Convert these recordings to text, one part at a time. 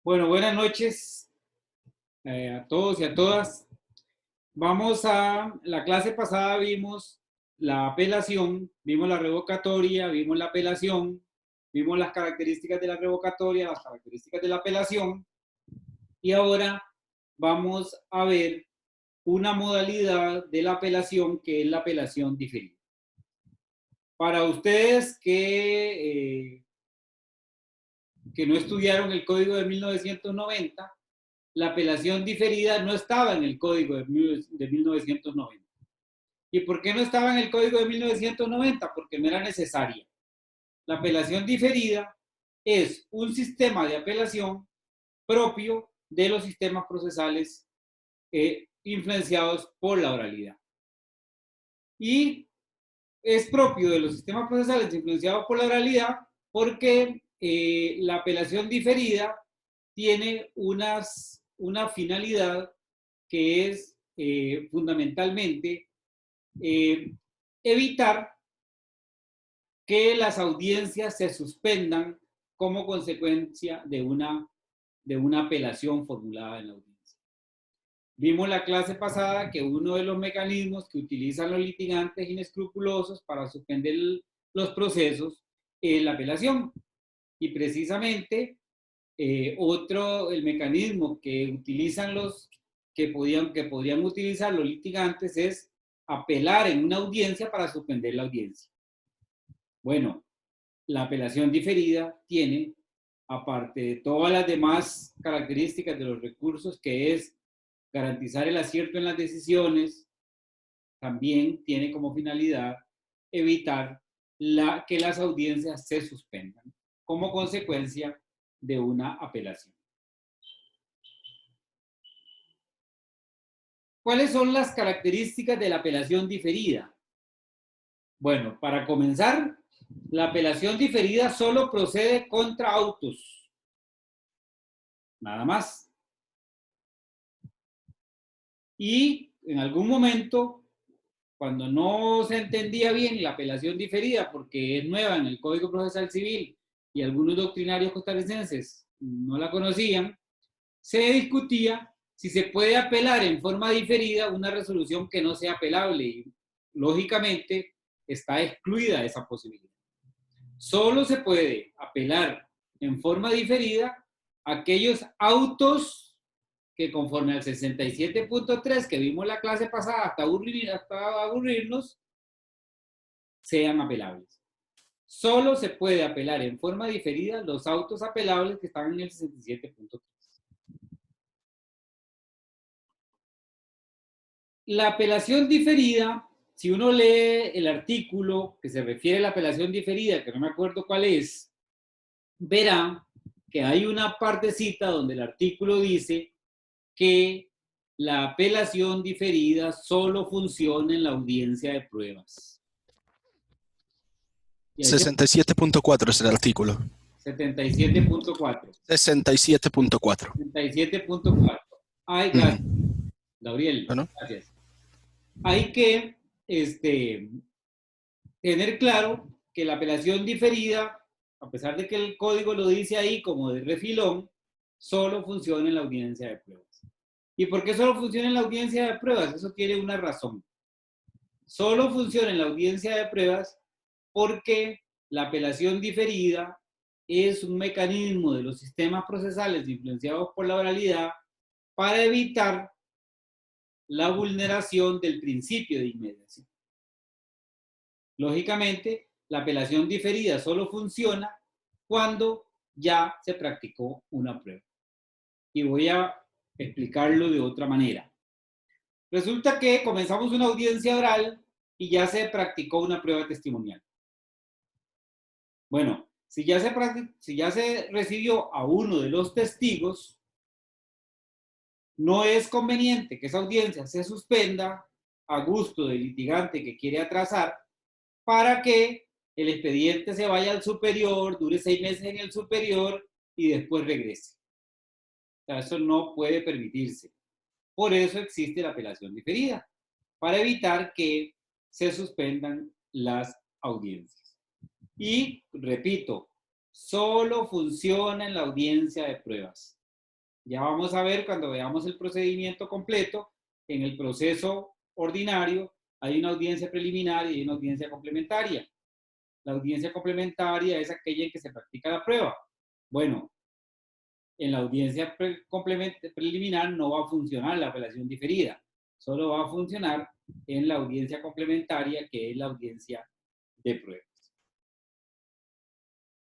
Bueno, buenas noches a todos y a todas. Vamos a la clase pasada vimos la apelación, vimos la revocatoria, vimos la apelación, vimos las características de la revocatoria, las características de la apelación y ahora vamos a ver una modalidad de la apelación que es la apelación diferida. Para ustedes que no estudiaron el Código de 1990, la apelación diferida no estaba en el Código de 1990. ¿Y por qué no estaba en el Código de 1990? Porque no era necesaria. La apelación diferida es un sistema de apelación propio de los sistemas procesales influenciados por la oralidad. Y es propio de los sistemas procesales influenciados por la oralidad porque la apelación diferida tiene una finalidad que es fundamentalmente evitar que las audiencias se suspendan como consecuencia de una apelación formulada en la audiencia. Vimos la clase pasada que uno de los mecanismos que utilizan los litigantes inescrupulosos para suspender los procesos es la apelación. Y precisamente el mecanismo que utilizan que podrían utilizar los litigantes es apelar en una audiencia para suspender la audiencia. Bueno, la apelación diferida tiene, aparte de todas las demás características de los recursos, que es garantizar el acierto en las decisiones, también tiene como finalidad evitar que las audiencias se suspendan como consecuencia de una apelación. ¿Cuáles son las características de la apelación diferida? Bueno, para comenzar, la apelación diferida solo procede contra autos. Nada más. Y en algún momento, cuando no se entendía bien la apelación diferida, porque es nueva en el Código Procesal Civil y algunos doctrinarios costarricenses no la conocían, se discutía si se puede apelar en forma diferida una resolución que no sea apelable. Y, lógicamente, está excluida esa posibilidad. Solo se puede apelar en forma diferida aquellos autos que conforme al 67.3 que vimos la clase pasada hasta aburrirnos, sean apelables. Solo se puede apelar en forma diferida los autos apelables que están en el 67.3. La apelación diferida, si uno lee el artículo que se refiere a la apelación diferida, que no me acuerdo cuál es, verá que hay una partecita donde el artículo dice que la apelación diferida solo funciona en la audiencia de pruebas. 67.4 es el artículo. 77.4. 67.4. 67.4. Ay, gracias, Gabriel. Bueno. Gracias. Hay que tener claro que la apelación diferida, a pesar de que el código lo dice ahí como de refilón, solo funciona en la audiencia de pruebas. ¿Y por qué solo funciona en la audiencia de pruebas? Eso tiene una razón. Solo funciona en la audiencia de pruebas porque la apelación diferida es un mecanismo de los sistemas procesales influenciados por la oralidad para evitar la vulneración del principio de inmediación. Lógicamente, la apelación diferida solo funciona cuando ya se practicó una prueba. Y voy a explicarlo de otra manera. Resulta que comenzamos una audiencia oral y ya se practicó una prueba testimonial. Bueno, si ya se recibió a uno de los testigos, no es conveniente que esa audiencia se suspenda a gusto del litigante que quiere atrasar para que el expediente se vaya al superior, dure 6 meses en el superior y después regrese. O sea, eso no puede permitirse. Por eso existe la apelación diferida, para evitar que se suspendan las audiencias. Y repito, solo funciona en la audiencia de pruebas. Ya vamos a ver cuando veamos el procedimiento completo. En el proceso ordinario hay una audiencia preliminar y hay una audiencia complementaria. La audiencia complementaria es aquella en que se practica la prueba. Bueno, en la audiencia preliminar no va a funcionar la apelación diferida. Solo va a funcionar en la audiencia complementaria, que es la audiencia de pruebas.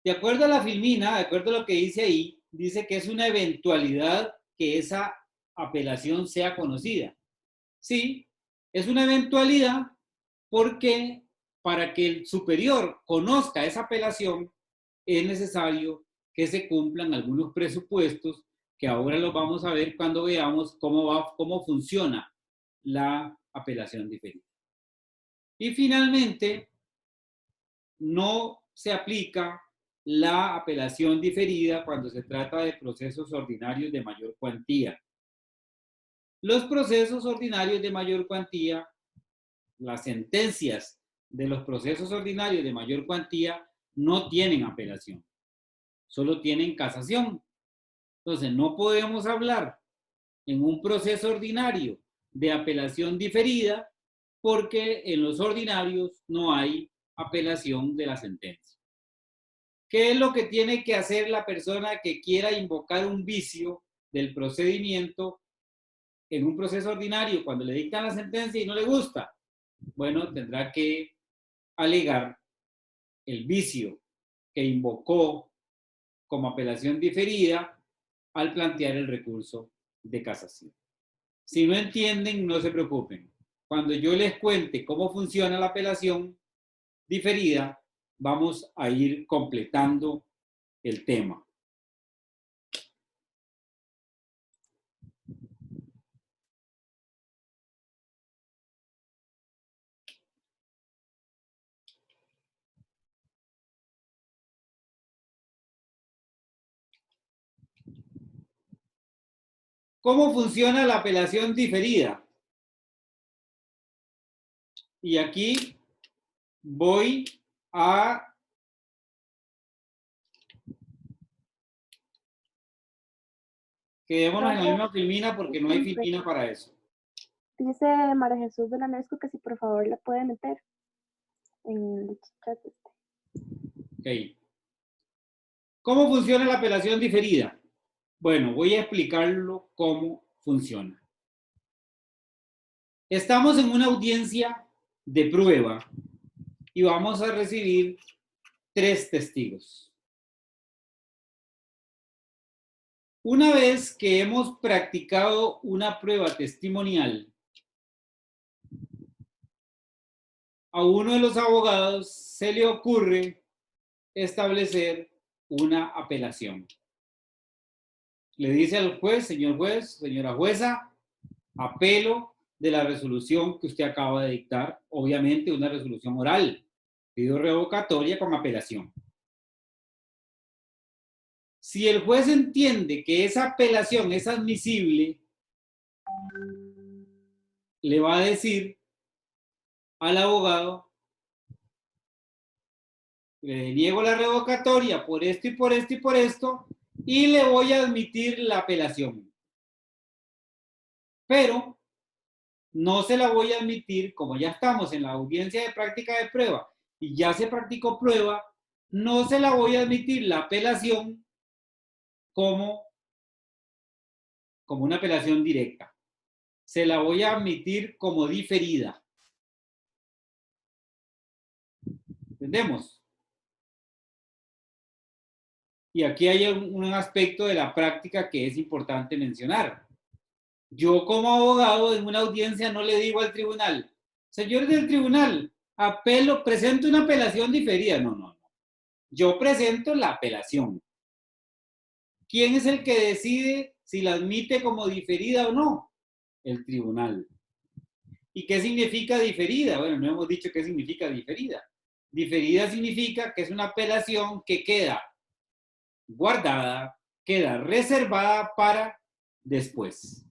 De acuerdo a la filmina, de acuerdo a lo que dice ahí, dice que es una eventualidad que esa apelación sea conocida. Sí, es una eventualidad porque para que el superior conozca esa apelación es necesario que se cumplan algunos presupuestos que ahora los vamos a ver cuando veamos cómo funciona la apelación diferida. Y finalmente, no se aplica la apelación diferida cuando se trata de procesos ordinarios de mayor cuantía. Los procesos ordinarios de mayor cuantía, las sentencias de los procesos ordinarios de mayor cuantía no tienen apelación, solo tienen casación. Entonces, no podemos hablar en un proceso ordinario de apelación diferida porque en los ordinarios no hay apelación de la sentencia. ¿Qué es lo que tiene que hacer la persona que quiera invocar un vicio del procedimiento en un proceso ordinario cuando le dictan la sentencia y no le gusta? Bueno, tendrá que alegar el vicio que invocó como apelación diferida al plantear el recurso de casación. Si no entienden, no se preocupen. Cuando yo les cuente cómo funciona la apelación diferida, vamos a ir completando el tema. ¿Cómo funciona la apelación diferida? Y aquí voy a quedémonos en la misma filmina porque no hay filmina para eso. Dice María Jesús Belanesco que si por favor la puede meter en el chat. Ok. ¿Cómo funciona la apelación diferida? Bueno, voy a explicarlo cómo funciona. Estamos en una audiencia de prueba y vamos a recibir 3 testigos. Una vez que hemos practicado una prueba testimonial, a uno de los abogados se le ocurre establecer una apelación. Le dice al juez, señora jueza, apelo de la resolución que usted acaba de dictar, obviamente una resolución oral, pido revocatoria con apelación. Si el juez entiende que esa apelación es admisible, le va a decir al abogado, le niego la revocatoria por esto y por esto y por esto, y le voy a admitir la apelación. Pero no se la voy a admitir, como ya estamos en la audiencia de práctica de prueba y ya se practicó prueba, no se la voy a admitir la apelación como una apelación directa. Se la voy a admitir como diferida. ¿Entendemos? Y aquí hay un aspecto de la práctica que es importante mencionar. Yo como abogado en una audiencia no le digo al tribunal, señores del tribunal, presento una apelación diferida. No. Yo presento la apelación. ¿Quién es el que decide si la admite como diferida o no? El tribunal. ¿Y qué significa diferida? Bueno, no hemos dicho qué significa diferida. Diferida significa que es una apelación que queda guardada, queda reservada para después.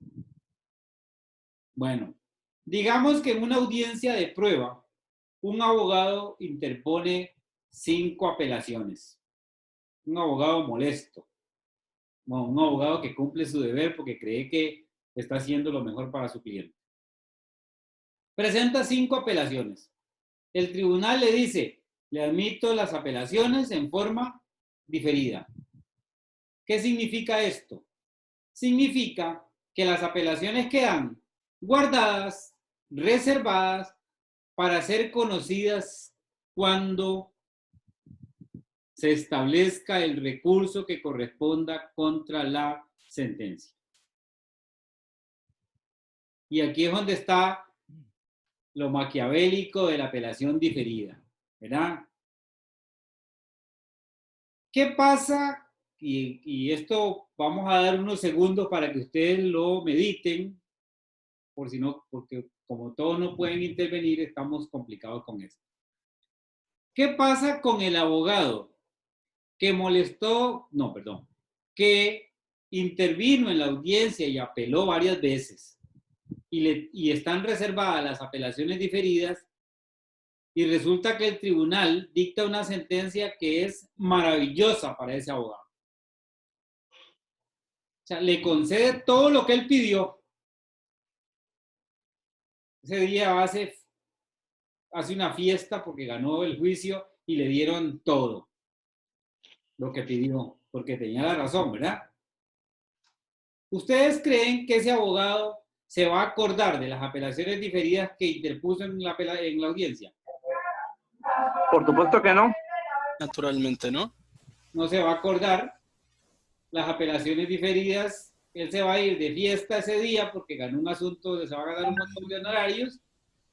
Bueno, digamos que en una audiencia de prueba, un abogado interpone 5 apelaciones. Un abogado molesto. un abogado que cumple su deber porque cree que está haciendo lo mejor para su cliente. Presenta 5 apelaciones. El tribunal le dice, le admito las apelaciones en forma diferida. ¿Qué significa esto? Significa que las apelaciones quedan guardadas, reservadas, para ser conocidas cuando se establezca el recurso que corresponda contra la sentencia. Y aquí es donde está lo maquiavélico de la apelación diferida, ¿verdad? ¿Qué pasa? Y esto vamos a dar unos segundos para que ustedes lo mediten, por si no, porque como todos no pueden intervenir, estamos complicados con esto. ¿Qué pasa con el abogado que que intervino en la audiencia y apeló varias veces y están reservadas las apelaciones diferidas y resulta que el tribunal dicta una sentencia que es maravillosa para ese abogado? O sea, le concede todo lo que él pidió. Ese día hace una fiesta porque ganó el juicio y le dieron todo lo que pidió, porque tenía la razón, ¿verdad? ¿Ustedes creen que ese abogado se va a acordar de las apelaciones diferidas que interpuso en la audiencia? Por supuesto que no. Naturalmente, ¿no? No se va a acordar. Las apelaciones diferidas, él se va a ir de fiesta ese día porque ganó un asunto donde se va a ganar un montón de honorarios,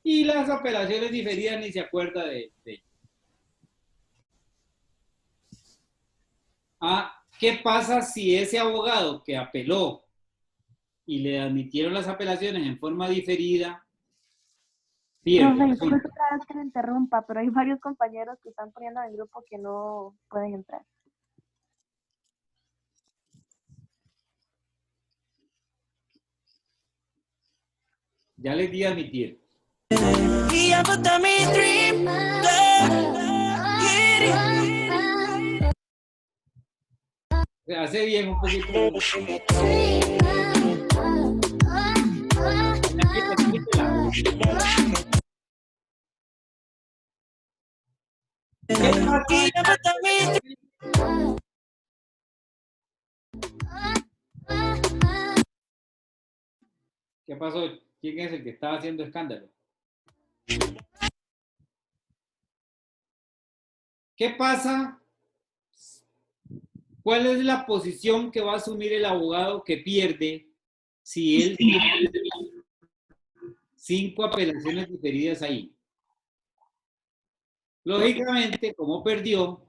y las apelaciones diferidas ni se acuerda de ello. ¿Qué pasa si ese abogado que apeló y le admitieron las apelaciones en forma diferida pierde? Profe, disculpe otra vez que me interrumpa, pero hay varios compañeros que están poniendo en el grupo que no pueden entrar. Ya les di a admitir. Se hace bien un poquito. ¿Qué pasó? ¿Quién es el que estaba haciendo escándalo? ¿Qué pasa? ¿Cuál es la posición que va a asumir el abogado que pierde si él tiene 5 apelaciones diferidas ahí? Lógicamente, como perdió,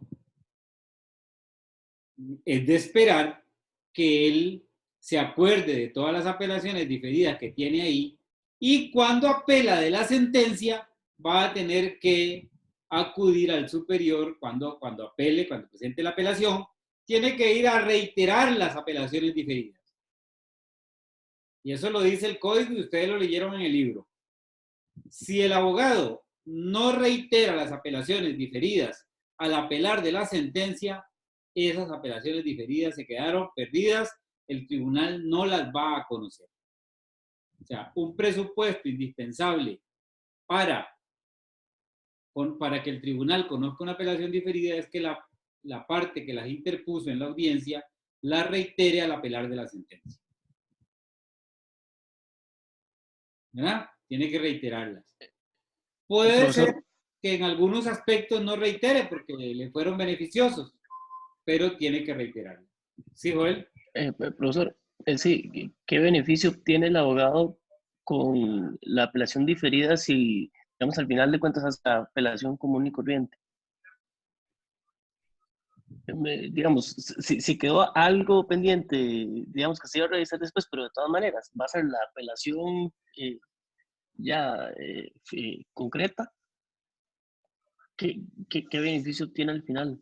es de esperar que él se acuerde de todas las apelaciones diferidas que tiene ahí, y cuando apela de la sentencia va a tener que acudir al superior cuando apele, cuando presente la apelación, tiene que ir a reiterar las apelaciones diferidas. Y eso lo dice el código y ustedes lo leyeron en el libro. Si el abogado no reitera las apelaciones diferidas al apelar de la sentencia, esas apelaciones diferidas se quedaron perdidas, el tribunal no las va a conocer. O sea, un presupuesto indispensable para que el tribunal conozca una apelación diferida es que la parte que las interpuso en la audiencia la reitere al apelar de la sentencia. ¿Verdad? Tiene que reiterarlas. Puede ser que en algunos aspectos no reitere porque le fueron beneficiosos, pero tiene que reiterarlas. ¿Sí, Joel? Profesor, sí, ¿qué beneficio obtiene el abogado con la apelación diferida si, digamos, al final de cuentas hace la apelación común y corriente? Digamos, si quedó algo pendiente, digamos que se iba a revisar después, pero de todas maneras va a ser la apelación concreta. ¿Qué beneficio obtiene al final?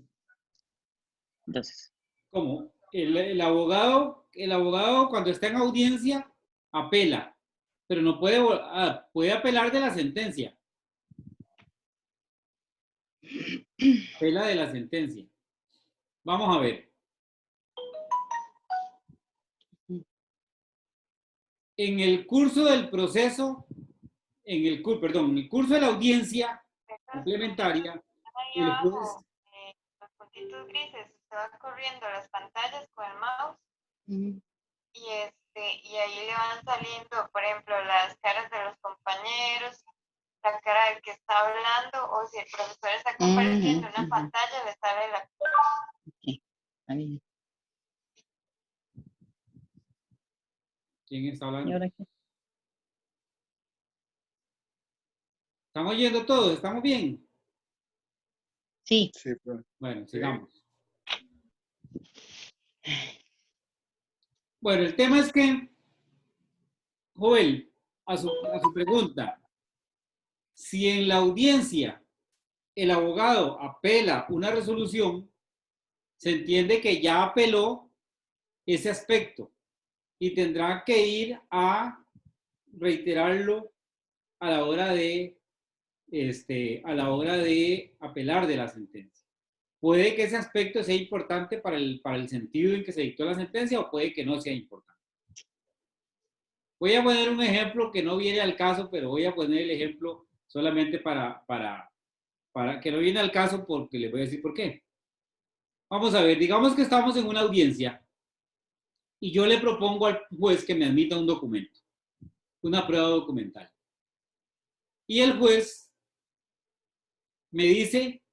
Gracias. ¿Cómo? El abogado cuando está en audiencia apela, pero no puede apelar de la sentencia. Apela de la sentencia. Vamos a ver. en el curso del proceso, perdón, en el curso de la audiencia complementaria, Ahí el juez, abajo, los puntitos grises, usted va corriendo las pantallas con el mouse y ahí le van saliendo, por ejemplo, las caras de los compañeros, la cara del que está hablando, o si el profesor está compartiendo una pantalla, le sale la... ¿quién está hablando? ¿Y ahora qué? ¿Están oyendo todos? ¿Estamos bien? Sí. Sí, profe. Bueno, sigamos. Bueno, el tema es que, Joel, a su pregunta, si en la audiencia el abogado apela una resolución, se entiende que ya apeló ese aspecto y tendrá que ir a reiterarlo a la hora de apelar de la sentencia. Puede que ese aspecto sea importante para el sentido en que se dictó la sentencia o puede que no sea importante. Voy a poner un ejemplo que no viene al caso, pero voy a poner el ejemplo solamente para que no viene al caso porque les voy a decir por qué. Vamos a ver, digamos que estamos en una audiencia y yo le propongo al juez que me admita un documento, una prueba documental. Y el juez me dice,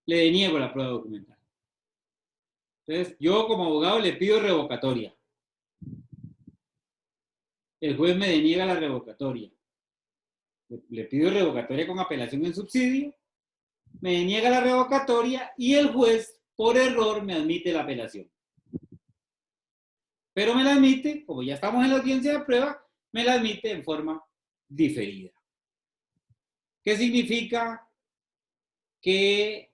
le deniego la prueba documental. Entonces, yo como abogado le pido revocatoria. El juez me deniega la revocatoria. Le pido revocatoria con apelación en subsidio, me deniega la revocatoria y el juez, por error, me admite la apelación. Pero me la admite, como ya estamos en la audiencia de prueba, me la admite en forma diferida. ¿Qué significa? ¿Qué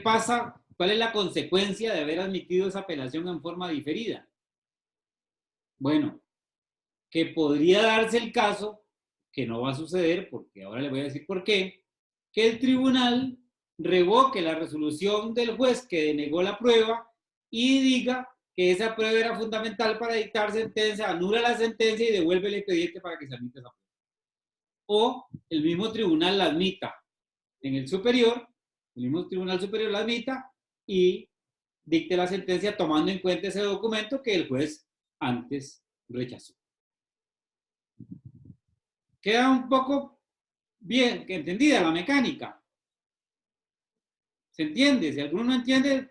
pasa? ¿Cuál es la consecuencia de haber admitido esa apelación en forma diferida? Bueno, que podría darse el caso, que no va a suceder, porque ahora le voy a decir por qué, que el tribunal revoque la resolución del juez que denegó la prueba y diga que esa prueba era fundamental para dictar sentencia, anula la sentencia y devuelve el expediente para que se admita esa prueba. O el mismo tribunal la admita en el superior, el mismo tribunal superior la admita y dicte la sentencia tomando en cuenta ese documento que el juez antes rechazó. Queda un poco bien entendida la mecánica. ¿Se entiende? Si alguno no entiende,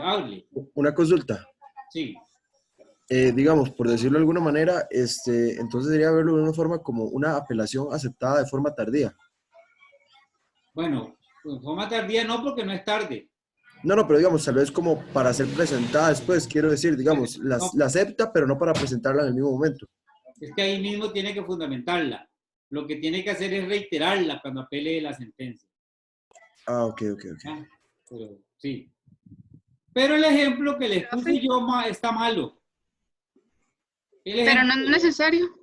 hable. Una consulta. Sí. Digamos, por decirlo de alguna manera, entonces debería verlo de una forma como una apelación aceptada de forma tardía. Bueno, en forma tardía no, porque no es tarde. No, pero digamos, tal vez como para ser presentada después, quiero decir, digamos, la acepta, pero no para presentarla en el mismo momento. Es que ahí mismo tiene que fundamentarla. Lo que tiene que hacer es reiterarla cuando apele la sentencia. Ah, ok. ¿Ah? Pero, sí. Pero el ejemplo que les puse yo está malo. Pero no es necesario.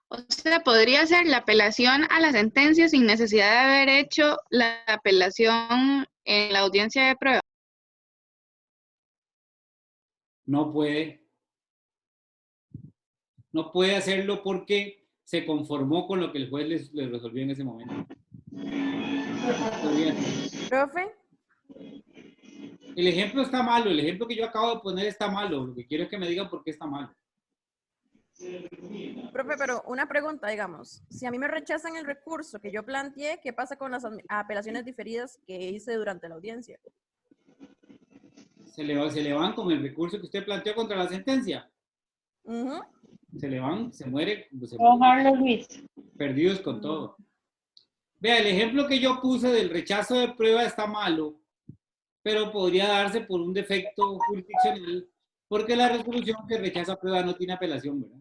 O sea, podría ser la apelación a la sentencia sin necesidad de haber hecho la apelación en la audiencia de prueba. No puede. No puede hacerlo porque se conformó con lo que el juez le resolvió en ese momento. Profe, El ejemplo está malo. El ejemplo que yo acabo de poner está malo. Lo que quiero es que me digan por qué está malo. profe, pero una pregunta, digamos, si a mí me rechazan el recurso que yo planteé, ¿qué pasa con las apelaciones diferidas que hice durante la audiencia? Se le van con el recurso que usted planteó contra la sentencia. Se le van, se muere, perdidos con todo. Vea, el ejemplo que yo puse del rechazo de prueba está malo, pero podría darse por un defecto jurisdiccional, porque la resolución que rechaza prueba no tiene apelación, ¿verdad?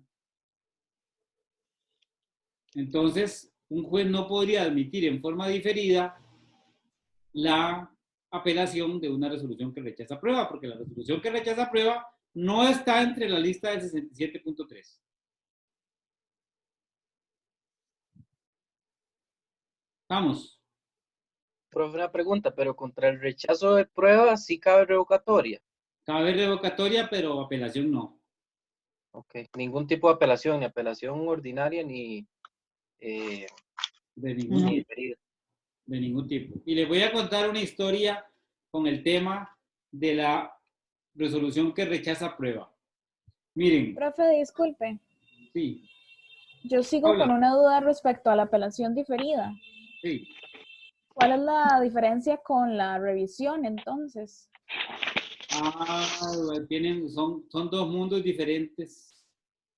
Entonces, un juez no podría admitir en forma diferida la apelación de una resolución que rechaza prueba, porque la resolución que rechaza prueba no está entre la lista del 67.3. Vamos. Profe, una pregunta, pero contra el rechazo de prueba sí cabe revocatoria. Cabe revocatoria, pero apelación no. Ok. Ningún tipo de apelación, ni apelación ordinaria, ni De ningún ni tipo. diferida. De ningún tipo. Y les voy a contar una historia con el tema de la resolución que rechaza prueba. Miren, Profe, disculpe. sí, Yo sigo con habla, una duda respecto a la apelación diferida. sí. ¿Cuál es la diferencia con la revisión entonces? Son dos mundos diferentes.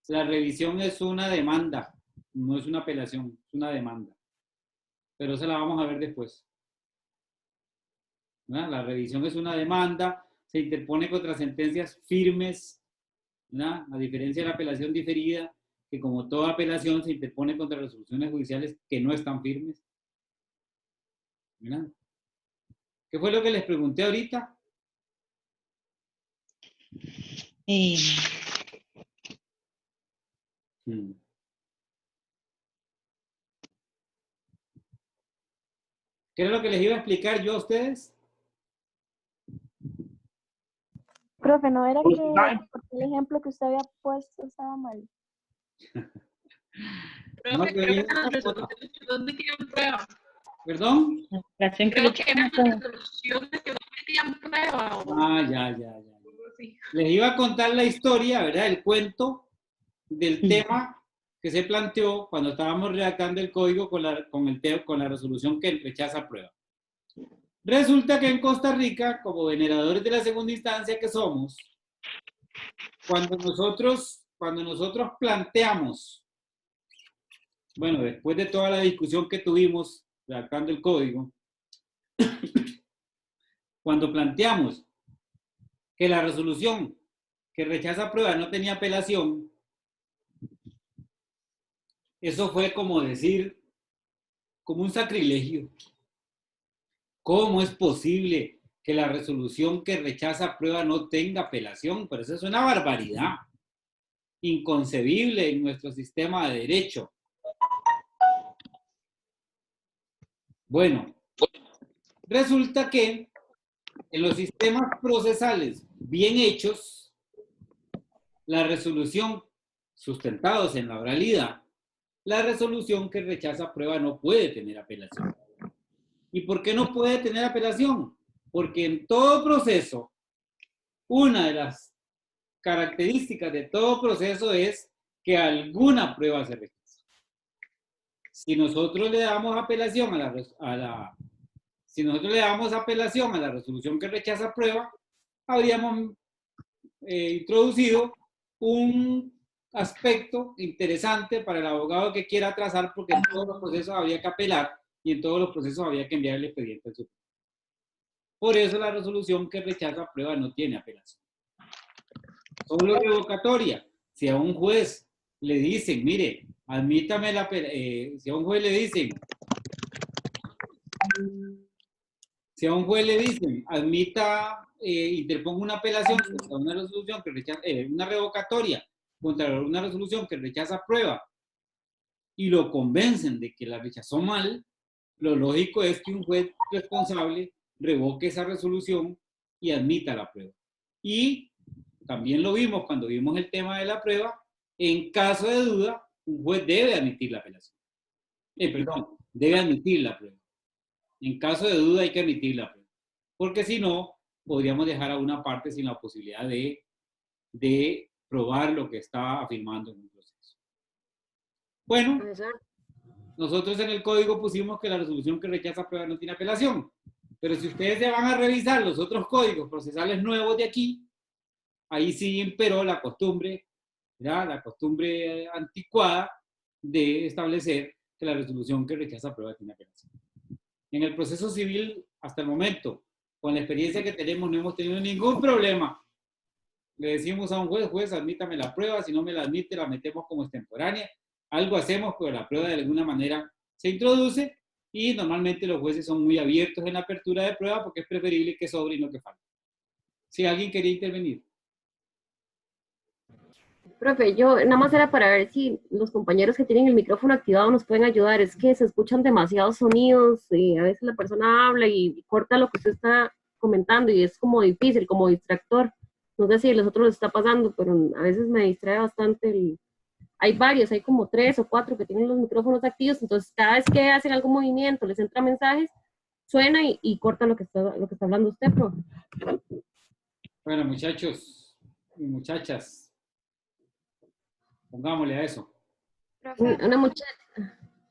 La revisión es una demanda, no es una apelación, es una demanda. Pero esa la vamos a ver después. ¿Verdad? La revisión es una demanda, se interpone contra sentencias firmes, ¿verdad? A diferencia de la apelación diferida, que como toda apelación se interpone contra resoluciones judiciales que no están firmes. ¿Verdad? ¿Qué fue lo que les pregunté ahorita? ¿Qué era lo que les iba a explicar yo a ustedes? Profe, ¿no era que porque el ejemplo que usted había puesto estaba mal? No, Profe, creo que las resoluciones que no metían prueba. ¿Perdón? Creo que eran las resoluciones que no metían prueba. Ah, ya. Les iba a contar la historia, ¿verdad? El cuento del tema que se planteó cuando estábamos redactando el código con la resolución que rechaza prueba. Resulta que en Costa Rica, como veneradores de la segunda instancia que somos, cuando nosotros planteamos, bueno, después de toda la discusión que tuvimos redactando el código, cuando planteamos que la resolución que rechaza prueba no tenía apelación, eso fue como decir, como un sacrilegio. ¿Cómo es posible que la resolución que rechaza prueba no tenga apelación? Pero eso es una barbaridad, inconcebible en nuestro sistema de derecho. Bueno, resulta que en los sistemas procesales bien hechos, la resolución sustentados en la oralidad, la resolución que rechaza prueba no puede tener apelación. ¿Y por qué no puede tener apelación? Porque en todo proceso, una de las características de todo proceso es que alguna prueba se rechaza. Si nosotros le damos apelación si nosotros le damos apelación a la resolución que rechaza prueba, habríamos introducido un aspecto interesante para el abogado que quiera trazar, porque en todos los procesos habría que apelar y en todos los procesos había que enviar el expediente al Supremo. Por eso la resolución que rechaza prueba no tiene apelación. Solo revocatoria. Si a un juez le dicen, mire, admítame si a un juez le dicen, interponga una apelación contra una resolución que rechaza, una revocatoria contra una resolución que rechaza prueba y lo convencen de que la rechazó mal, lo lógico es que un juez responsable revoque esa resolución y admita la prueba. Y también lo vimos cuando vimos el tema de la prueba, en caso de duda, un juez debe admitir la apelación. Debe admitir la prueba. En caso de duda hay que admitir la prueba. Porque si no, podríamos dejar a una parte sin la posibilidad de probar lo que está afirmando en un proceso. Bueno, nosotros en el código pusimos que la resolución que rechaza prueba no tiene apelación. Pero si ustedes se van a revisar los otros códigos procesales nuevos de aquí, ahí sí imperó la costumbre, ¿verdad? La costumbre anticuada de establecer que la resolución que rechaza prueba tiene apelación. En el proceso civil, hasta el momento, con la experiencia que tenemos, no hemos tenido ningún problema. Le decimos a un juez, admítame la prueba, si no me la admite, la metemos como extemporánea. Algo hacemos, pero la prueba de alguna manera se introduce y normalmente los jueces son muy abiertos en la apertura de prueba porque es preferible que sobre y no que falte. Si alguien quería intervenir. Profe, yo nada más era para ver si los compañeros que tienen el micrófono activado nos pueden ayudar. Es que se escuchan demasiados sonidos y a veces la persona habla y corta lo que usted está comentando y es como difícil, como distractor. No sé si a los otros les está pasando, pero a veces me distrae bastante hay varios, hay como 3 o 4 que tienen los micrófonos activos, entonces cada vez que hacen algún movimiento, les entra mensajes, suena y corta lo que está hablando usted, profe. Bueno, muchachos y muchachas, pongámosle a eso. Una muchacha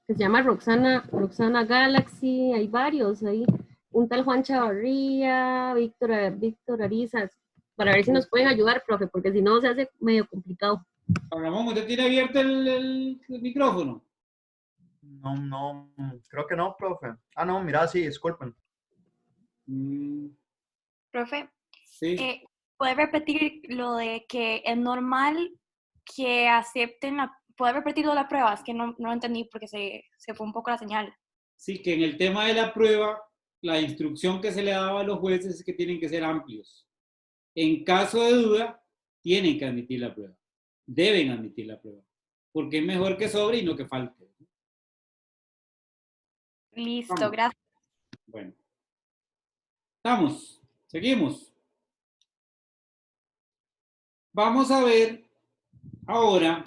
que se llama Roxana Galaxy, hay varios, hay un tal Juan Chavarría, Víctor Ariza, para ver si nos pueden ayudar, profe, porque si no se hace medio complicado. Ramón, ¿usted tiene abierto el micrófono? No, creo que no, profe. Ah, no, mira, sí, disculpen. Profe, Sí. ¿puede repetir lo de que es normal que acepten ¿puede repetir lo de la prueba? Es que no lo entendí porque se fue un poco la señal. Sí, que en el tema de la prueba, la instrucción que se le daba a los jueces es que tienen que ser amplios. En caso de duda, tienen que admitir la prueba. Deben admitir la prueba. Porque es mejor que sobre y no que falte. Listo, Vamos. gracias. Bueno. Estamos. Seguimos. Vamos a ver ahora.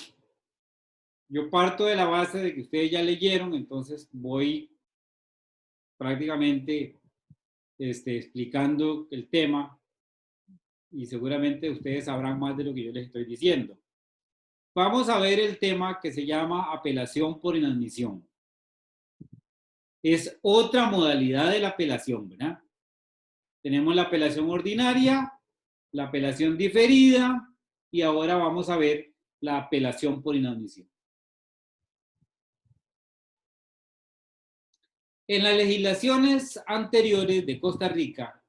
Yo parto de la base de que ustedes ya leyeron, entonces voy prácticamente explicando el tema y seguramente ustedes sabrán más de lo que yo les estoy diciendo. Vamos a ver el tema que se llama apelación por inadmisión. Es otra modalidad de la apelación, ¿verdad? Tenemos la apelación ordinaria, la apelación diferida y ahora vamos a ver la apelación por inadmisión. En las legislaciones anteriores de Costa Rica,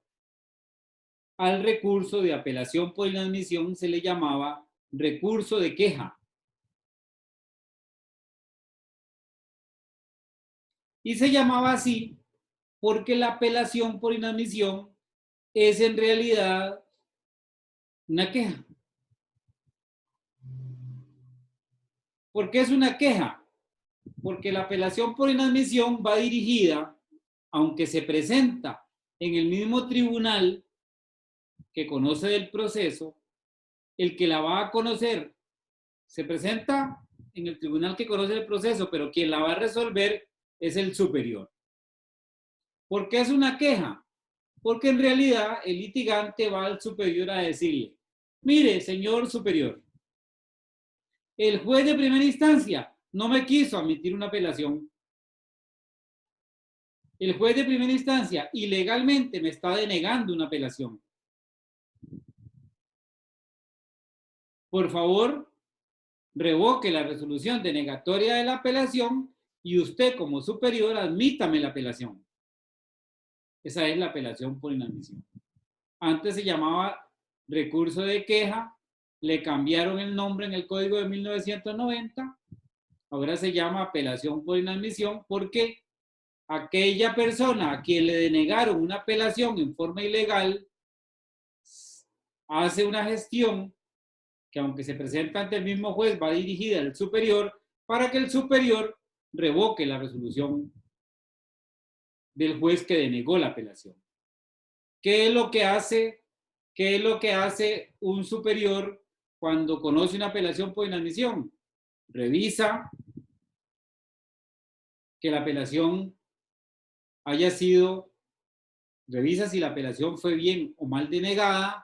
al recurso de apelación por inadmisión se le llamaba recurso de queja. Y se llamaba así porque la apelación por inadmisión es en realidad una queja. ¿Por qué es una queja? Porque la apelación por inadmisión va dirigida, aunque se presenta en el mismo tribunal que conoce del proceso, el que la va a conocer se presenta en el tribunal que conoce el proceso, pero quien la va a resolver es el superior. ¿Por qué es una queja? Porque en realidad el litigante va al superior a decirle, mire, señor superior, el juez de primera instancia no me quiso admitir una apelación. El juez de primera instancia ilegalmente me está denegando una apelación. Por favor, revoque la resolución denegatoria de la apelación y usted como superior admítame la apelación. Esa es la apelación por inadmisión. Antes se llamaba recurso de queja, le cambiaron el nombre en el Código de 1990, ahora se llama apelación por inadmisión porque aquella persona a quien le denegaron una apelación en forma ilegal hace una gestión que aunque se presenta ante el mismo juez va dirigida al superior para que el superior revoque la resolución del juez que denegó la apelación. ¿Qué es lo que hace un superior cuando conoce una apelación por inadmisión? Revisa que la apelación revisa si la apelación fue bien o mal denegada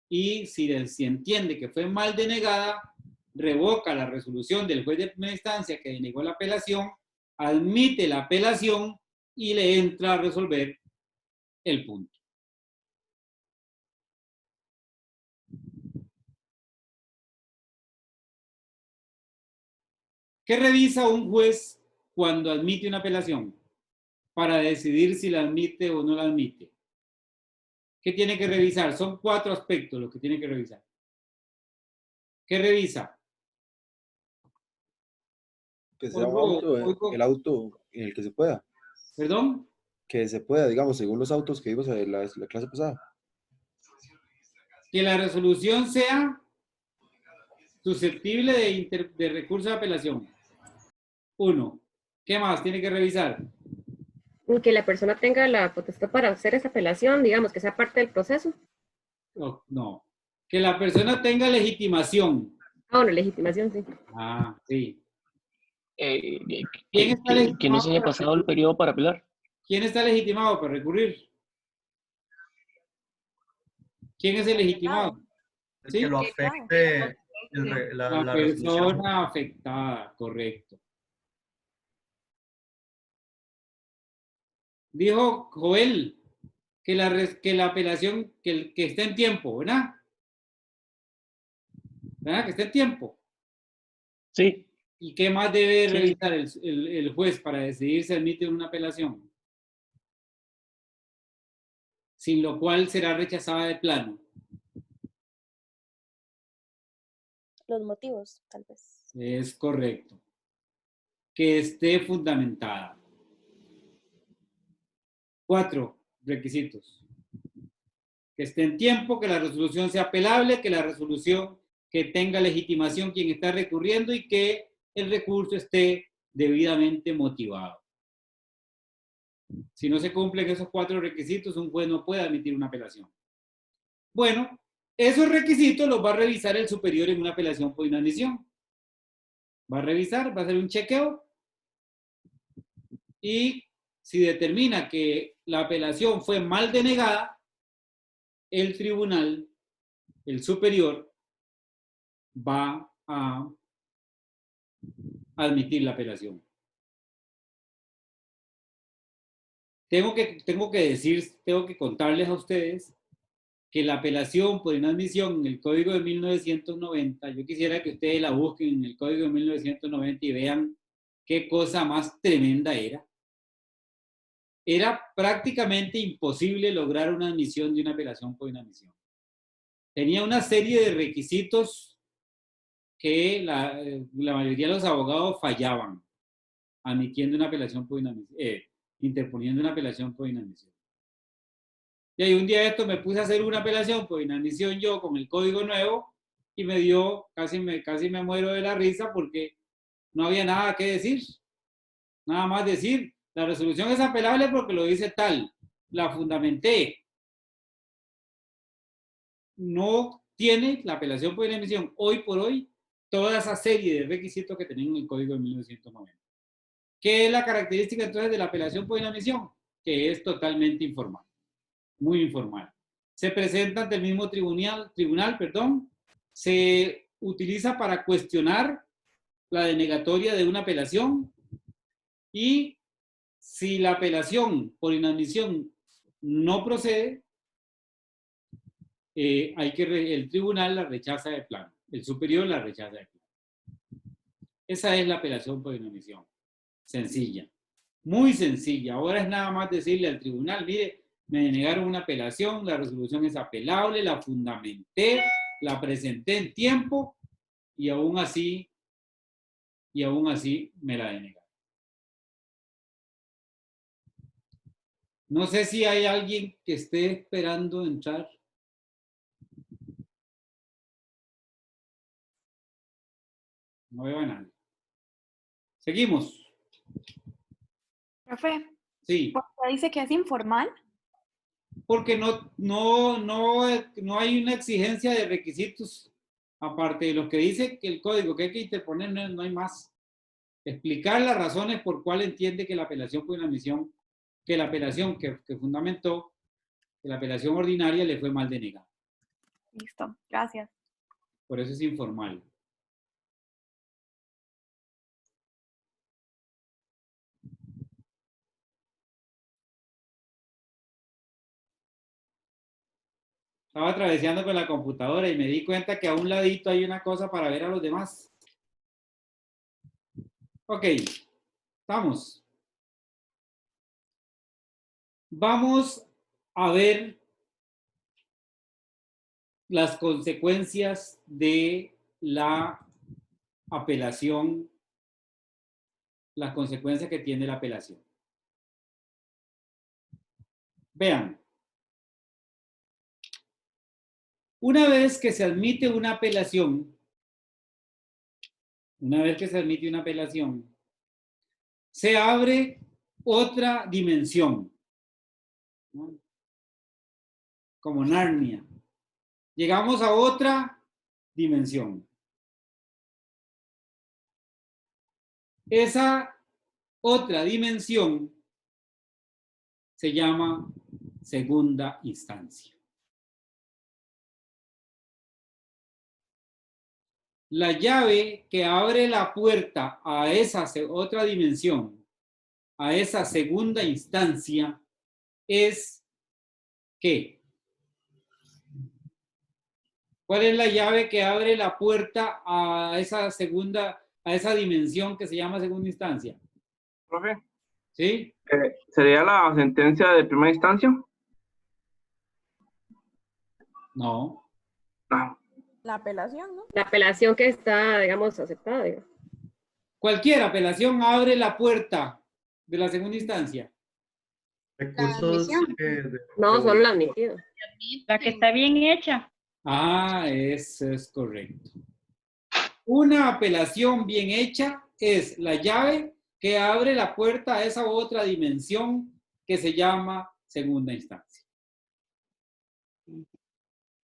y si entiende que fue mal denegada, revoca la resolución del juez de primera instancia que denegó la apelación, admite la apelación y le entra a resolver el punto. ¿Qué revisa un juez cuando admite una apelación? Para decidir si la admite o no la admite. ¿Qué tiene que revisar? Son 4 aspectos los que tiene que revisar. ¿Qué revisa? Que sea el auto en el que se pueda. ¿Perdón? Que se pueda, digamos, según los autos que vimos en la clase pasada. Que la resolución sea susceptible de recurso de apelación. 1. ¿Qué más tiene que revisar? Que la persona tenga la potestad para hacer esa apelación, digamos, que sea parte del proceso. No. Que la persona tenga legitimación. Ah, bueno, legitimación, sí. Ah, sí. ¿Quién Que, está que no legitimado se haya para pasado el recurrir? periodo para apelar. ¿Quién está legitimado para recurrir? ¿Quién es el legitimado? El ¿Sí? que lo afecte La la resolución. persona afectada, correcto. Dijo Joel que la apelación, que esté en tiempo, ¿verdad? ¿Verdad? Que esté en tiempo. Sí. ¿Y qué más debe Sí. revisar el juez para decidir si admite una apelación? Sin lo cual será rechazada de plano. Los motivos, tal vez. Es correcto. Que esté fundamentada. 4 requisitos. Que esté en tiempo, que la resolución sea apelable, que la resolución que tenga legitimación quien está recurriendo y que el recurso esté debidamente motivado. Si no se cumplen esos 4 requisitos, un juez no puede admitir una apelación. Bueno, esos requisitos los va a revisar el superior en una apelación por inadmisión. Va a revisar, va a hacer un chequeo y si determina que la apelación fue mal denegada, el tribunal, el superior, va a admitir la apelación. Tengo que contarles a ustedes que la apelación por inadmisión en el Código de 1990, yo quisiera que ustedes la busquen en el Código de 1990 y vean qué cosa más tremenda era. Era prácticamente imposible lograr una admisión de una apelación por inadmisión. Tenía una serie de requisitos que la mayoría de los abogados fallaban admitiendo una apelación por inadmisión, interponiendo una apelación por inadmisión. Y ahí un día de esto me puse a hacer una apelación por inadmisión yo con el código nuevo y me dio, casi me muero de la risa porque no había nada que decir. Nada más decir, la resolución es apelable porque lo dice tal, la fundamenté. No tiene la apelación por inadmisión hoy por hoy toda esa serie de requisitos que tenían en el código de 1990. ¿Qué es la característica entonces de la apelación por inadmisión? Que es totalmente informal, muy informal. Se presenta ante el mismo tribunal, se utiliza para cuestionar la denegatoria de una apelación y si la apelación por inadmisión no procede, el tribunal la rechaza de plano, el superior la rechaza de plano. Esa es la apelación por inadmisión. Sencilla, muy sencilla. Ahora es nada más decirle al tribunal, mire, me denegaron una apelación, la resolución es apelable, la fundamenté, la presenté en tiempo y aún así me la denegaron. No sé si hay alguien que esté esperando entrar. No veo a nadie. Seguimos. Profe, Sí. ¿por qué dice que es informal? Porque no hay una exigencia de requisitos, aparte de lo que dice que el código que hay que interponer, no hay más. Explicar las razones por cuál entiende que la apelación por inadmisión, que la apelación que fundamentó, que la apelación ordinaria le fue mal denegada. Listo, gracias. Por eso es informal. Estaba atravesando con la computadora y me di cuenta que a un ladito hay una cosa para ver a los demás. Ok, vamos. Vamos a ver las consecuencias de la apelación, las consecuencias que tiene la apelación. Vean. Una vez que se admite una apelación, se abre otra dimensión, ¿no? Como Narnia. Llegamos a otra dimensión. Esa otra dimensión se llama segunda instancia. La llave que abre la puerta a esa otra dimensión, a esa segunda instancia, es ¿qué? ¿Cuál es la llave que abre la puerta a esa dimensión que se llama segunda instancia? Profe. ¿Sí? ¿Sería la sentencia de primera instancia? No. No. La apelación, ¿no? La apelación que está, digamos, aceptada. Digamos. Cualquier apelación abre la puerta de la segunda instancia. Recursos. No, solo la admitida. La que está bien hecha. Ah, eso es correcto. Una apelación bien hecha es la llave que abre la puerta a esa otra dimensión que se llama segunda instancia.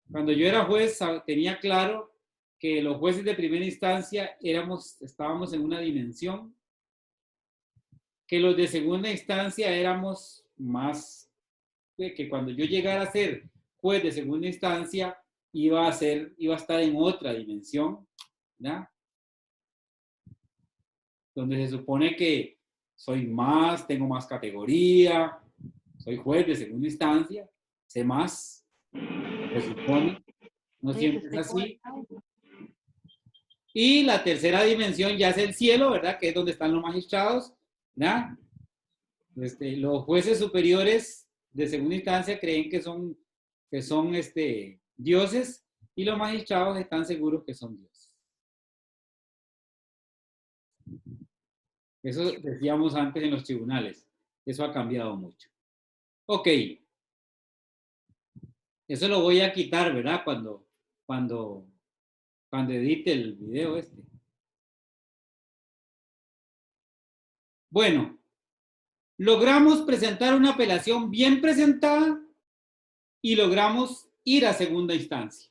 Cuando yo era juez, tenía claro que los jueces de primera instancia estábamos en una dimensión, que los de segunda instancia éramos más, que cuando yo llegara a ser juez de segunda instancia, iba a estar en otra dimensión, ¿ya? Donde se supone que soy más, tengo más categoría, soy juez de segunda instancia, sé más, se supone, no siempre es así. Y la tercera dimensión ya es el cielo, ¿verdad? Que es donde están los magistrados, ¿verdad? Los jueces superiores de segunda instancia creen que son dioses, y los magistrados están seguros que son dioses. Eso decíamos antes en los tribunales. Eso ha cambiado mucho. Ok. Eso lo voy a quitar, ¿verdad? Cuando edite el video este. Bueno, logramos presentar una apelación bien presentada y logramos ir a segunda instancia.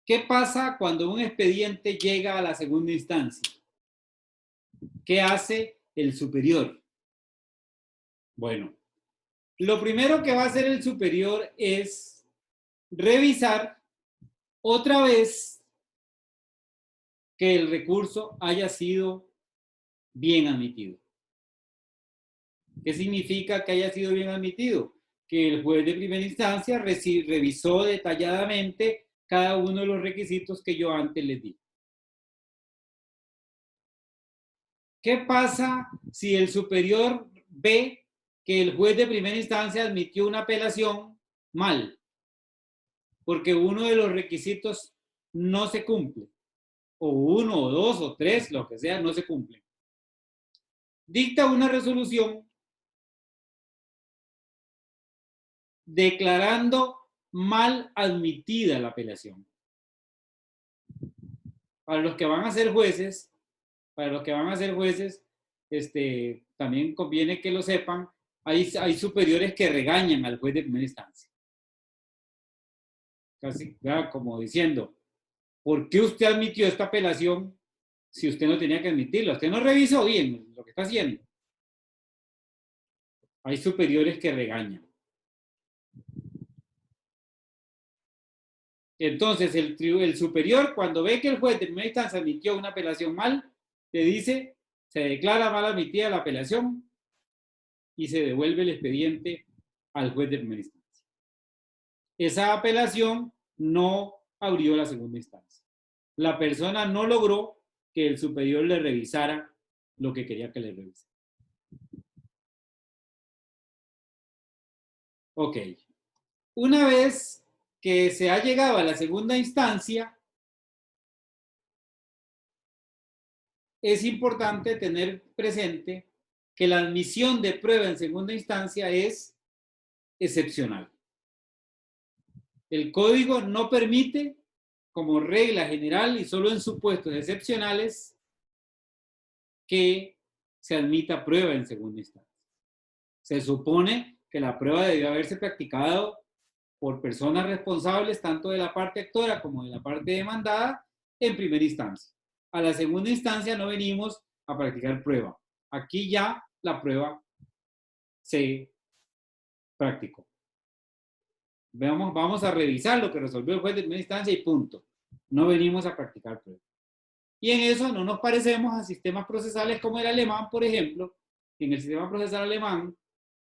¿Qué pasa cuando un expediente llega a la segunda instancia? ¿Qué hace el superior? Bueno, lo primero que va a hacer el superior es revisar otra vez que el recurso haya sido bien admitido. ¿Qué significa que haya sido bien admitido? Que el juez de primera instancia revisó detalladamente cada uno de los requisitos que yo antes les di. ¿Qué pasa si el superior ve que el juez de primera instancia admitió una apelación mal? Porque uno de los requisitos no se cumple. O uno, o dos, o tres, lo que sea, no se cumple. Dicta una resolución declarando mal admitida la apelación. Para los que van a ser jueces, también conviene que lo sepan, hay superiores que regañan al juez de primera instancia. Casi, ¿verdad? Como diciendo, ¿por qué usted admitió esta apelación si usted no tenía que admitirla? Usted no revisó bien lo que está haciendo. Hay superiores que regañan. Entonces, el superior, cuando ve que el juez de primera instancia admitió una apelación mal, le dice, se declara mal admitida la apelación y se devuelve el expediente al juez de primera instancia. Esa apelación no abrió la segunda instancia. La persona no logró que el superior le revisara lo que quería que le revisara. Ok. Una vez que se ha llegado a la segunda instancia, es importante tener presente que la admisión de prueba en segunda instancia es excepcional. El código no permite, como regla general y solo en supuestos excepcionales, que se admita prueba en segunda instancia. Se supone que la prueba debió haberse practicado por personas responsables tanto de la parte actora como de la parte demandada en primera instancia. A la segunda instancia no venimos a practicar prueba. Aquí ya la prueba se practicó. Vamos a revisar lo que resolvió el juez de primera instancia y punto. No venimos a practicar prueba. Y en eso no nos parecemos a sistemas procesales como el alemán, por ejemplo. En el sistema procesal alemán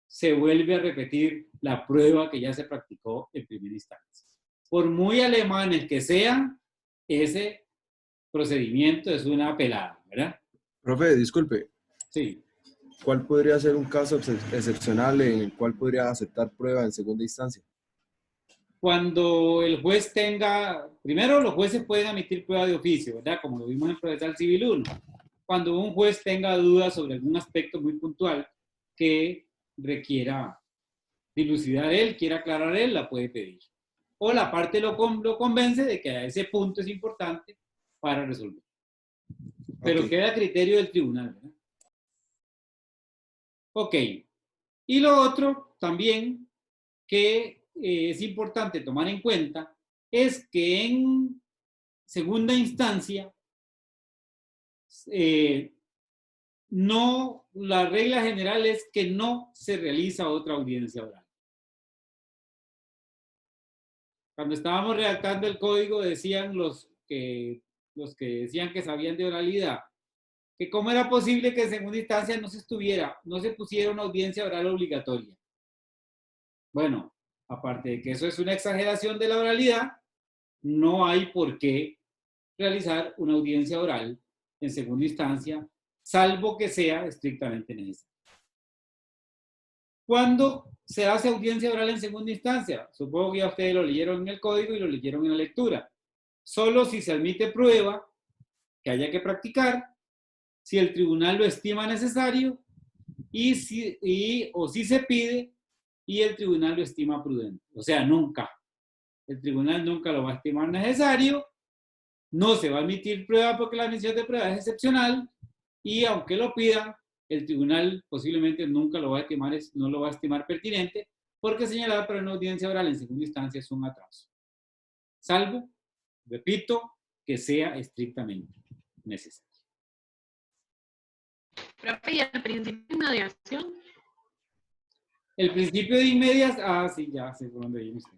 se vuelve a repetir la prueba que ya se practicó en primera instancia. Por muy alemanes que sean, ese procedimiento es una pelada, ¿verdad? Profe, disculpe. Sí. ¿Cuál podría ser un caso excepcional en el cual podría aceptar prueba en segunda instancia? Cuando el juez tenga, primero los jueces pueden emitir prueba de oficio, ¿verdad? Como lo vimos en Procesal Civil 1. Cuando un juez tenga dudas sobre algún aspecto muy puntual que requiera dilucidar él, quiera aclarar él, la puede pedir. O la parte lo convence de que a ese punto es importante para resolver. Pero Ok. queda a criterio del tribunal, ¿verdad? Ok. Y lo otro también que es importante tomar en cuenta es que en segunda instancia no, la regla general es que no se realiza otra audiencia oral. Cuando estábamos redactando el código decían los que decían que sabían de oralidad, que cómo era posible que en segunda instancia no se pusiera una audiencia oral obligatoria. Bueno, aparte de que eso es una exageración de la oralidad, no hay por qué realizar una audiencia oral en segunda instancia, salvo que sea estrictamente necesario. ¿Cuándo se hace audiencia oral en segunda instancia? Supongo que ya ustedes lo leyeron en el código y lo leyeron en la lectura. Solo si se admite prueba que haya que practicar, si el tribunal lo estima necesario o si se pide y el tribunal lo estima prudente. O sea, nunca. El tribunal nunca lo va a estimar necesario, no se va a admitir prueba porque la admisión de prueba es excepcional y aunque lo pidan, el tribunal posiblemente nunca lo va a estimar, no lo va a estimar pertinente porque señalar para una audiencia oral en segunda instancia es un atraso. Salvo, repito, que sea estrictamente necesario. Profe, ¿y el principio de inmediación? El principio de inmediación, sí, ya sé por dónde viene usted.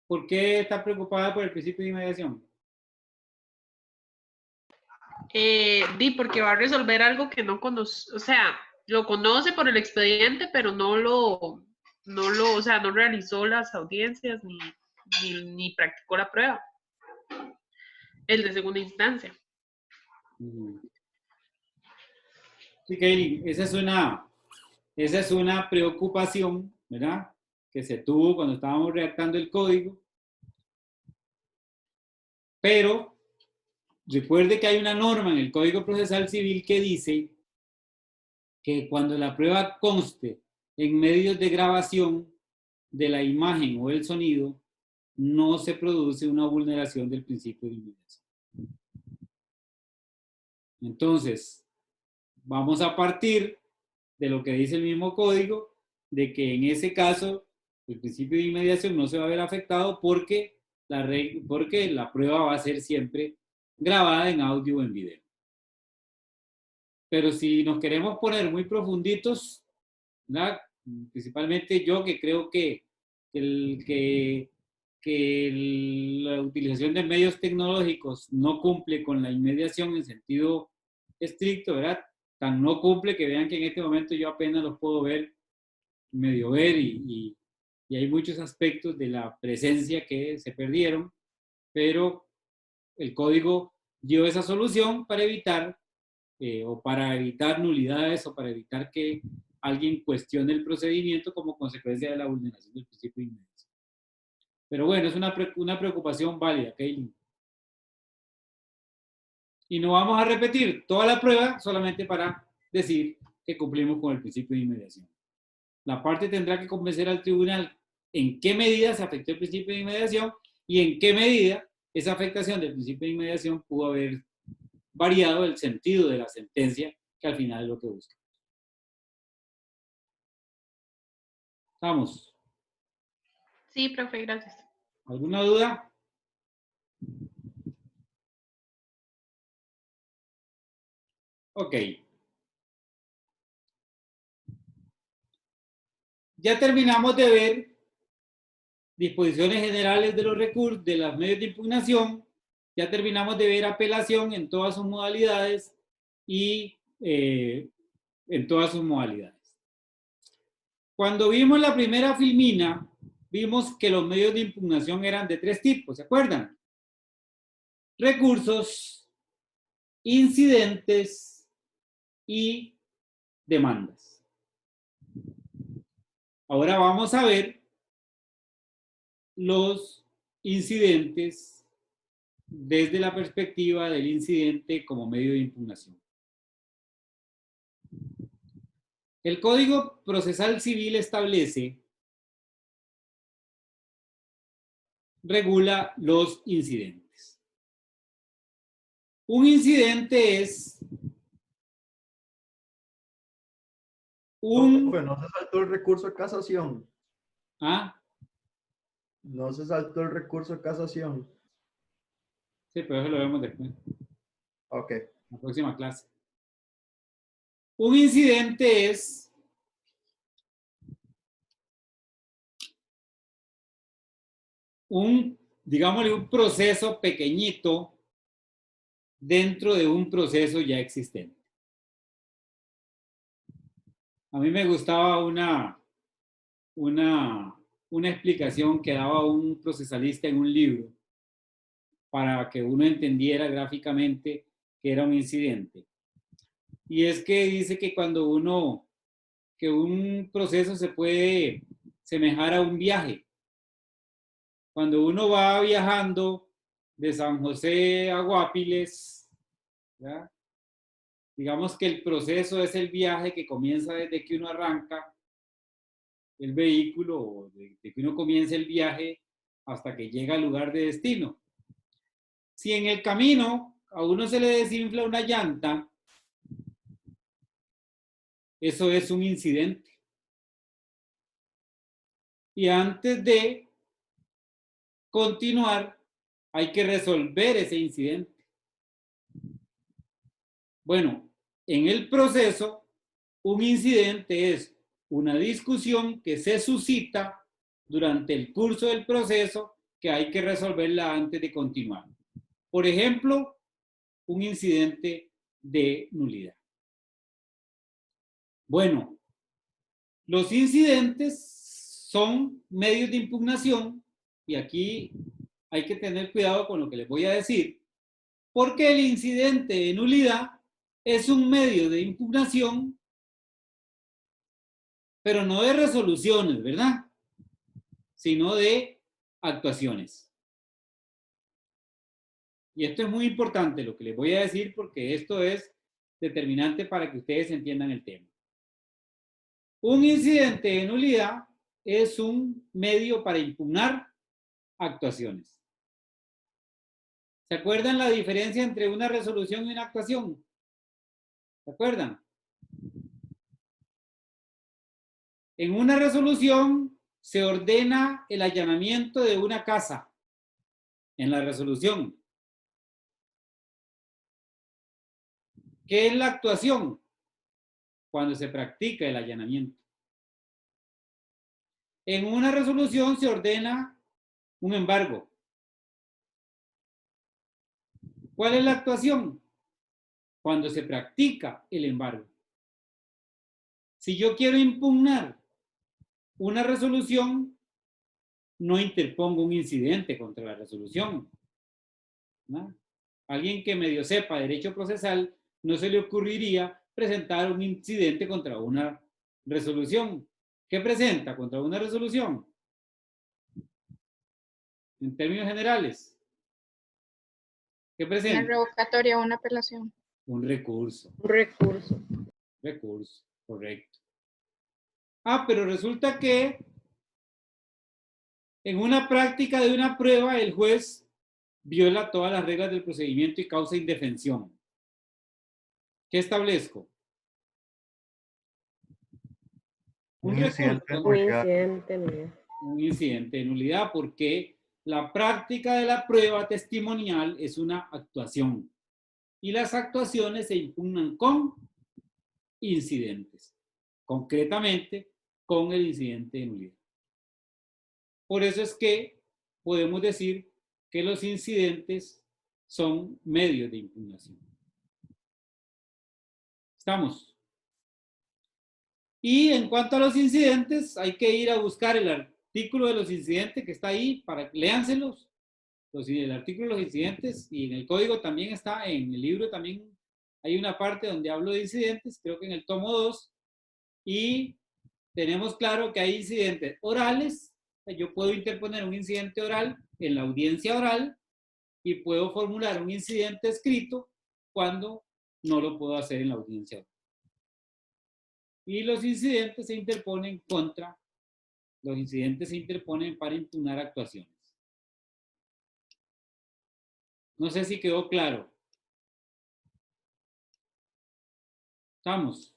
¿Por qué está preocupada por el principio de inmediación? Porque va a resolver algo que no conoce, o sea, lo conoce por el expediente, pero o sea, no realizó las audiencias ni practicó la prueba. El de segunda instancia. Sí, Kaylin, esa es una preocupación, ¿verdad? Que se tuvo cuando estábamos redactando el código. Pero recuerde que hay una norma en el Código Procesal Civil que dice que cuando la prueba conste en medios de grabación de la imagen o el sonido, no se produce una vulneración del principio de inmediación. Entonces, vamos a partir de lo que dice el mismo código, de que en ese caso el principio de inmediación no se va a ver afectado porque la prueba va a ser siempre grabada en audio o en video. Pero si nos queremos poner muy profunditos, ¿verdad? Principalmente yo que creo que la utilización de medios tecnológicos no cumple con la inmediación en sentido estricto, ¿verdad? Tan no cumple que vean que en este momento yo apenas los puedo medio ver y hay muchos aspectos de la presencia que se perdieron, pero el código dio esa solución para evitar nulidades o para evitar que alguien cuestione el procedimiento como consecuencia de la vulneración del principio de inmediación. Pero bueno, es una preocupación válida, Kaylin. Y no vamos a repetir toda la prueba solamente para decir que cumplimos con el principio de inmediación. La parte tendrá que convencer al tribunal en qué medida se afectó el principio de inmediación y en qué medida esa afectación del principio de inmediación pudo haber variado el sentido de la sentencia, que al final es lo que busca. Vamos. Sí, profe, gracias. ¿Alguna duda? Ok. Ya terminamos de ver disposiciones generales de los recursos, de los medios de impugnación. Ya terminamos de ver apelación en todas sus modalidades y en todas sus modalidades. Cuando vimos la primera filmina, vimos que los medios de impugnación eran de 3 tipos, ¿se acuerdan? Recursos, incidentes y demandas. Ahora vamos a ver los incidentes desde la perspectiva del incidente como medio de impugnación. El Código Procesal Civil regula los incidentes. Un incidente es un... No se saltó el recurso de casación. ¿Ah? No se saltó el recurso de casación. Sí, pero eso lo vemos después. Ok. La próxima clase. Un incidente es digámosle, un proceso pequeñito dentro de un proceso ya existente. A mí me gustaba una explicación que daba un procesalista en un libro para que uno entendiera gráficamente que era un incidente. Y es que dice que cuando que un proceso se puede semejar a un viaje. Cuando uno va viajando de San José a Guapiles, ¿verdad? Digamos que el proceso es el viaje que comienza desde que uno arranca el vehículo, o desde que uno comienza el viaje hasta que llega al lugar de destino. Si en el camino a uno se le desinfla una llanta, eso es un incidente. Y antes de continuar, hay que resolver ese incidente. Bueno, en el proceso, un incidente es una discusión que se suscita durante el curso del proceso que hay que resolverla antes de continuar. Por ejemplo, un incidente de nulidad. Bueno, los incidentes son medios de impugnación y aquí hay que tener cuidado con lo que les voy a decir, porque el incidente de nulidad es un medio de impugnación, pero no de resoluciones, ¿verdad? Sino de actuaciones. Y esto es muy importante lo que les voy a decir porque esto es determinante para que ustedes entiendan el tema. Un incidente de nulidad es un medio para impugnar actuaciones. ¿Se acuerdan la diferencia entre una resolución y una actuación? ¿Se acuerdan? En una resolución se ordena el allanamiento de una casa. En la resolución. ¿Qué es la actuación? Cuando se practica el allanamiento. En una resolución se ordena un embargo. ¿Cuál es la actuación? Cuando se practica el embargo. Si yo quiero impugnar una resolución, no interpongo un incidente contra la resolución, ¿no? Alguien que medio sepa derecho procesal, no se le ocurriría presentar un incidente contra una resolución. ¿Qué presenta contra una resolución? En términos generales. ¿Qué presenta? Una revocatoria o una apelación. Un recurso. Un recurso. Recurso, correcto. Ah, pero resulta que en una práctica de una prueba el juez viola todas las reglas del procedimiento y causa indefensión. ¿Qué establezco? Un recurso, incidente de Un nulidad. incidente de nulidad. un incidente de nulidad, porque la práctica de la prueba testimonial es una actuación y las actuaciones se impugnan con incidentes, concretamente con el incidente de nulidad. Por eso es que podemos decir que los incidentes son medios de impugnación. ¿Estamos? Y en cuanto a los incidentes, hay que ir a buscar el artículo de los incidentes que está ahí, para léanselos. El artículo de los incidentes, y en el código también está, en el libro también hay una parte donde hablo de incidentes, creo que en el tomo 2, y tenemos claro que hay incidentes orales. Yo puedo interponer un incidente oral en la audiencia oral y puedo formular un incidente escrito cuando no lo puedo hacer en la audiencia oral. Y los incidentes se interponen para impugnar actuaciones. No sé si quedó claro. ¿Estamos?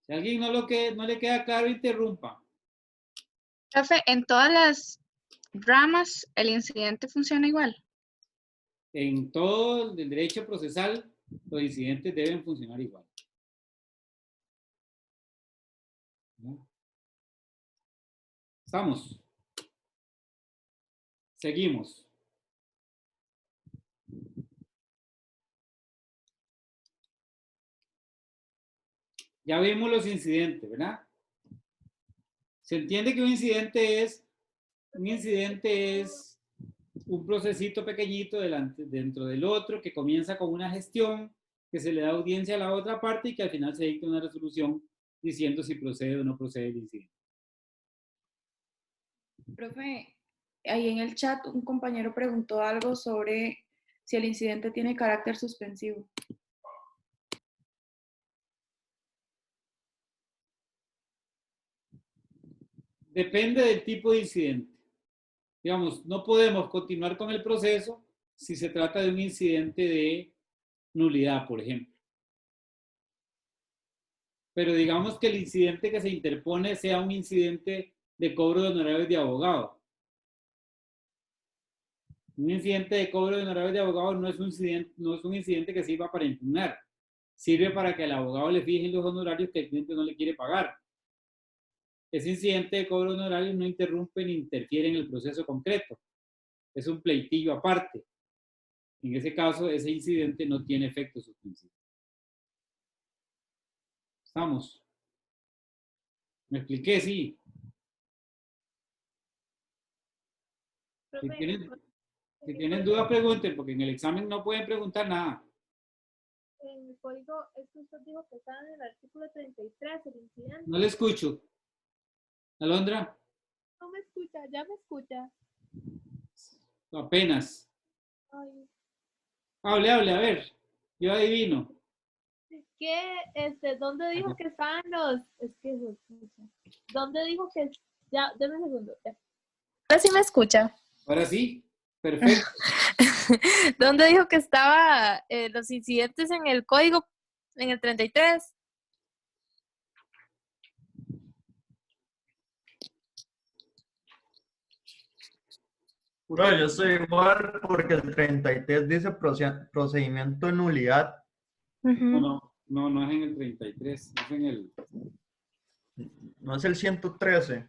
Si a alguien no le queda claro, interrumpa. Profe, en todas las ramas el incidente funciona igual. En todo el derecho procesal, los incidentes deben funcionar igual. ¿No? ¿Estamos? Seguimos. Ya vimos los incidentes, ¿verdad? Se entiende que un incidente es un procesito pequeñito dentro del otro que comienza con una gestión, que se le da audiencia a la otra parte y que al final se dicta una resolución diciendo si procede o no procede el incidente. Profe, ahí en el chat un compañero preguntó algo sobre si el incidente tiene carácter suspensivo. Depende del tipo de incidente. Digamos, no podemos continuar con el proceso si se trata de un incidente de nulidad, por ejemplo. Pero digamos que el incidente que se interpone sea un incidente de cobro de honorarios de abogado. Un incidente de cobro de honorarios de abogado no es un incidente que sirva para impugnar. Sirve para que al abogado le fijen los honorarios que el cliente no le quiere pagar. Ese incidente de cobro de honorarios no interrumpe ni interfiere en el proceso concreto. Es un pleitillo aparte. En ese caso, ese incidente no tiene efecto suspensivo. ¿Estamos? ¿Me expliqué? Sí. Si tienen dudas, pregunten, porque en el examen no pueden preguntar nada. En el código, es que usted dijo que está en el artículo 33, el incidente. No le escucho. Alondra. No me escucha, ya me escucha. Apenas. Ay. Hable, a ver. Yo adivino. ¿Qué, dónde dijo que estaban los, dónde dijo que, ya, déme un segundo. Ya. Ahora sí me escucha. Ahora sí. Perfecto. ¿Dónde dijo que estaba los incidentes en el código, en el 33? Yo estoy igual porque el 33 dice procedimiento de nulidad. No es en el 33, es en el... ¿No es el 113?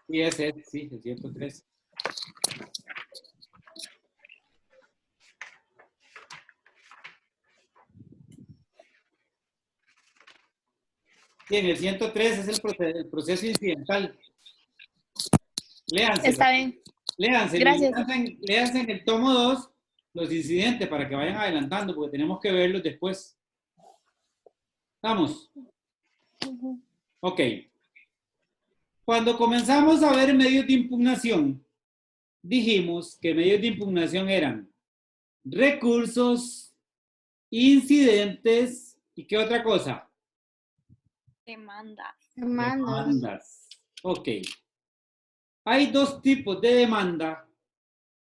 Sí, es el 113. Bien, el 103 es el proceso incidental. Léanse. Está bien. Léanse. Gracias. Léanse en el tomo 2 los incidentes para que vayan adelantando, porque tenemos que verlos después. ¿Estamos? Ok. Cuando comenzamos a ver medios de impugnación, dijimos que medios de impugnación eran recursos, incidentes y ¿qué otra cosa? Demandas. Ok. Hay dos tipos de demanda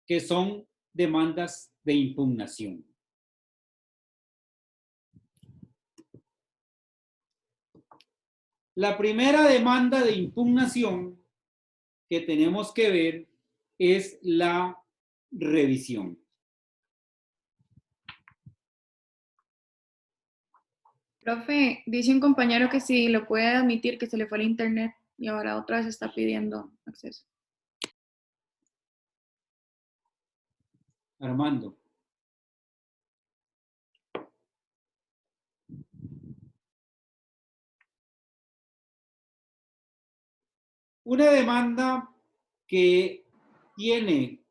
que son demandas de impugnación. La primera demanda de impugnación que tenemos que ver es la revisión. Profe, dice un compañero que si lo puede admitir que se le fue el internet y ahora otra vez está pidiendo acceso. Armando. Una demanda que tiene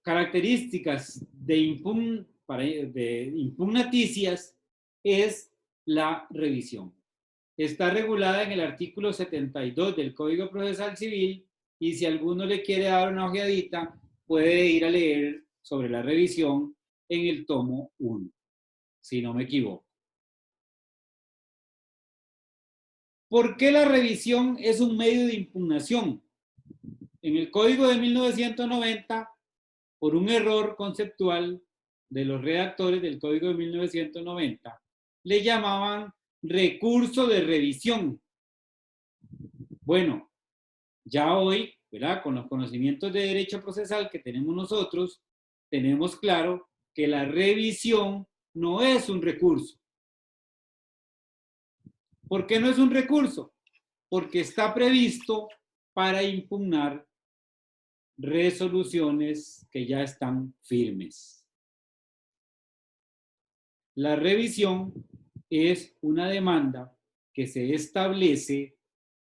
características de impugnaticias es la revisión. Está regulada en el artículo 72 del Código Procesal Civil y si alguno le quiere dar una ojeadita, puede ir a leer sobre la revisión en el tomo 1, si no me equivoco. ¿Por qué la revisión es un medio de impugnación? En el Código de 1990, por un error conceptual de los redactores del Código de 1990, le llamaban recurso de revisión. Bueno, ya hoy, ¿verdad? Con los conocimientos de derecho procesal que tenemos nosotros, tenemos claro que la revisión no es un recurso. ¿Por qué no es un recurso? Porque está previsto para impugnar resoluciones que ya están firmes. La revisión es una demanda que se establece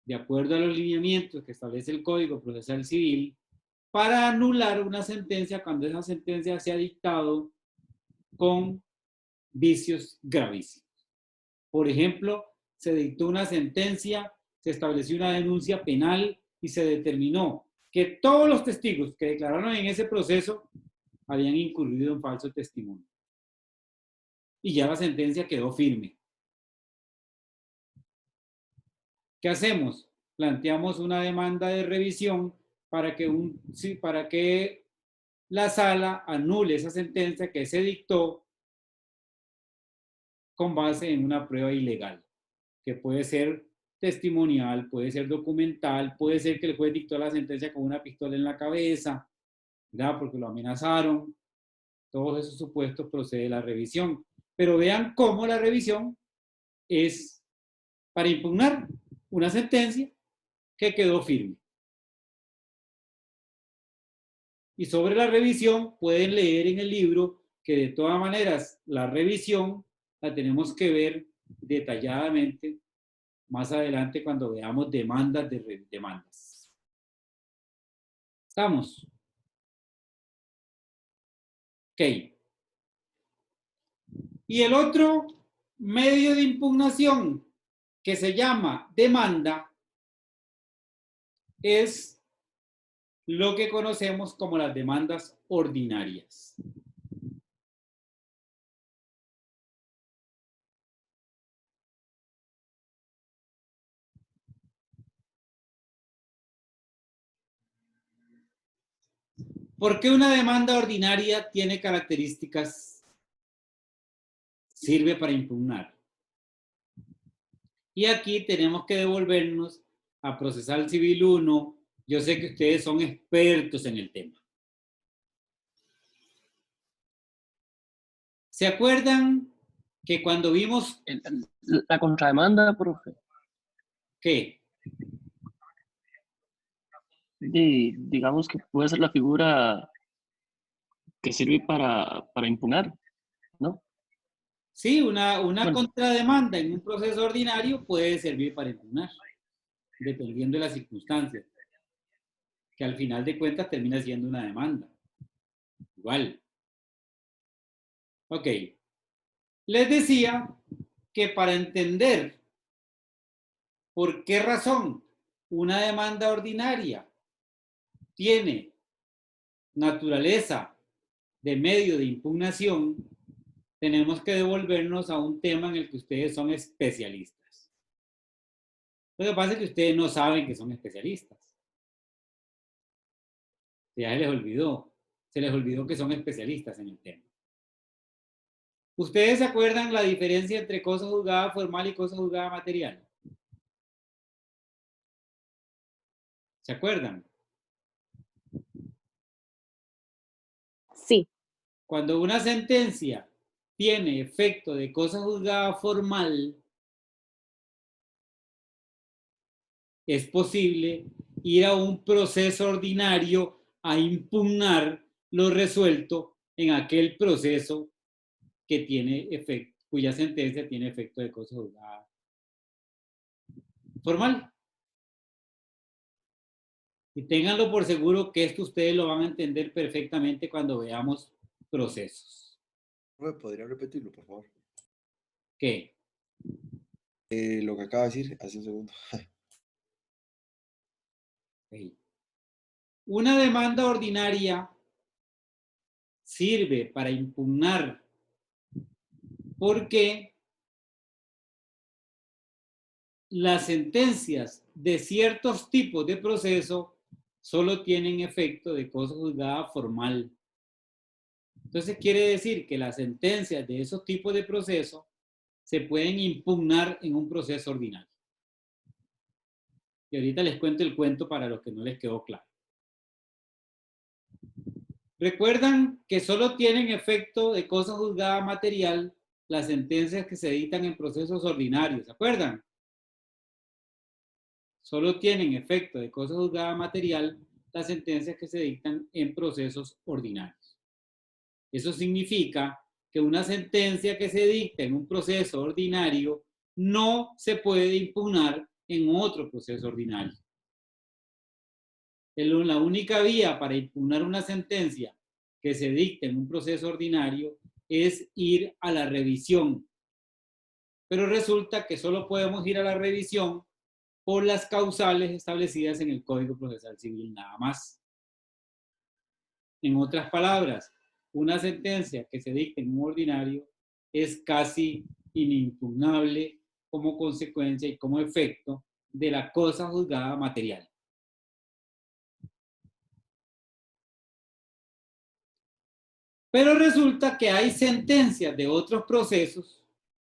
de acuerdo a los lineamientos que establece el Código Procesal Civil para anular una sentencia cuando esa sentencia se ha dictado con vicios gravísimos. Por ejemplo, se dictó una sentencia, se estableció una denuncia penal y se determinó que todos los testigos que declararon en ese proceso habían incurrido en falso testimonio. Y ya la sentencia quedó firme. ¿Qué hacemos? Planteamos una demanda de revisión para que la sala anule esa sentencia que se dictó con base en una prueba ilegal, que puede ser testimonial, puede ser documental, puede ser que el juez dictó la sentencia con una pistola en la cabeza, ¿verdad? Porque lo amenazaron. Todos esos supuestos procede la revisión. Pero vean cómo la revisión es para impugnar una sentencia que quedó firme. Y sobre la revisión pueden leer en el libro que de todas maneras la revisión la tenemos que ver detalladamente más adelante cuando veamos demandas de demandas. ¿Estamos? Ok. Y el otro medio de impugnación que se llama demanda es lo que conocemos como las demandas ordinarias. ¿Por qué una demanda ordinaria tiene características? Sirve para impugnar. Y aquí tenemos que devolvernos a Procesal Civil 1. Yo sé que ustedes son expertos en el tema. ¿Se acuerdan que cuando vimos... La contrademanda, profe. ¿Qué? Digamos que puede ser la figura que sirve para impugnar, ¿no? Sí, una contrademanda en un proceso ordinario puede servir para impugnar, dependiendo de las circunstancias, que al final de cuentas termina siendo una demanda. Igual. Ok. Les decía que para entender por qué razón una demanda ordinaria tiene naturaleza de medio de impugnación, tenemos que devolvernos a un tema en el que ustedes son especialistas. Lo que pasa es que ustedes no saben que son especialistas. Ya se les olvidó que son especialistas en el tema. ¿Ustedes se acuerdan la diferencia entre cosa juzgada formal y cosa juzgada material? ¿Se acuerdan? Sí. Cuando una sentencia tiene efecto de cosa juzgada formal, es posible ir a un proceso ordinario a impugnar lo resuelto en aquel proceso que tiene efecto, cuya sentencia tiene efecto de cosa juzgada formal. Y ténganlo por seguro que esto ustedes lo van a entender perfectamente cuando veamos procesos. ¿Podría repetirlo, por favor? ¿Qué? Lo que acaba de decir hace un segundo. Una demanda ordinaria sirve para impugnar porque las sentencias de ciertos tipos de proceso solo tienen efecto de cosa juzgada formal. Entonces quiere decir que las sentencias de esos tipos de proceso se pueden impugnar en un proceso ordinario. Y ahorita les cuento el cuento para los que no les quedó claro. Recuerdan que solo tienen efecto de cosa juzgada material las sentencias que se dictan en procesos ordinarios. ¿Se acuerdan? Solo tienen efecto de cosa juzgada material las sentencias que se dictan en procesos ordinarios. Eso significa que una sentencia que se dicta en un proceso ordinario no se puede impugnar en otro proceso ordinario. La única vía para impugnar una sentencia que se dicta en un proceso ordinario es ir a la revisión. Pero resulta que solo podemos ir a la revisión por las causales establecidas en el Código Procesal Civil, nada más. En otras palabras, una sentencia que se dicta en un ordinario es casi inimpugnable como consecuencia y como efecto de la cosa juzgada material. Pero resulta que hay sentencias de otros procesos,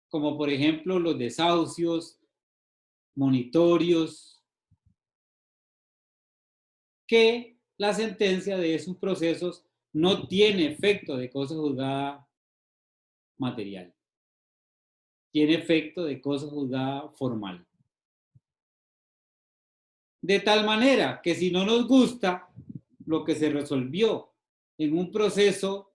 como por ejemplo los desahucios, monitorios, que la sentencia de esos procesos no tiene efecto de cosa juzgada material. Tiene efecto de cosa juzgada formal. De tal manera que si no nos gusta lo que se resolvió en un proceso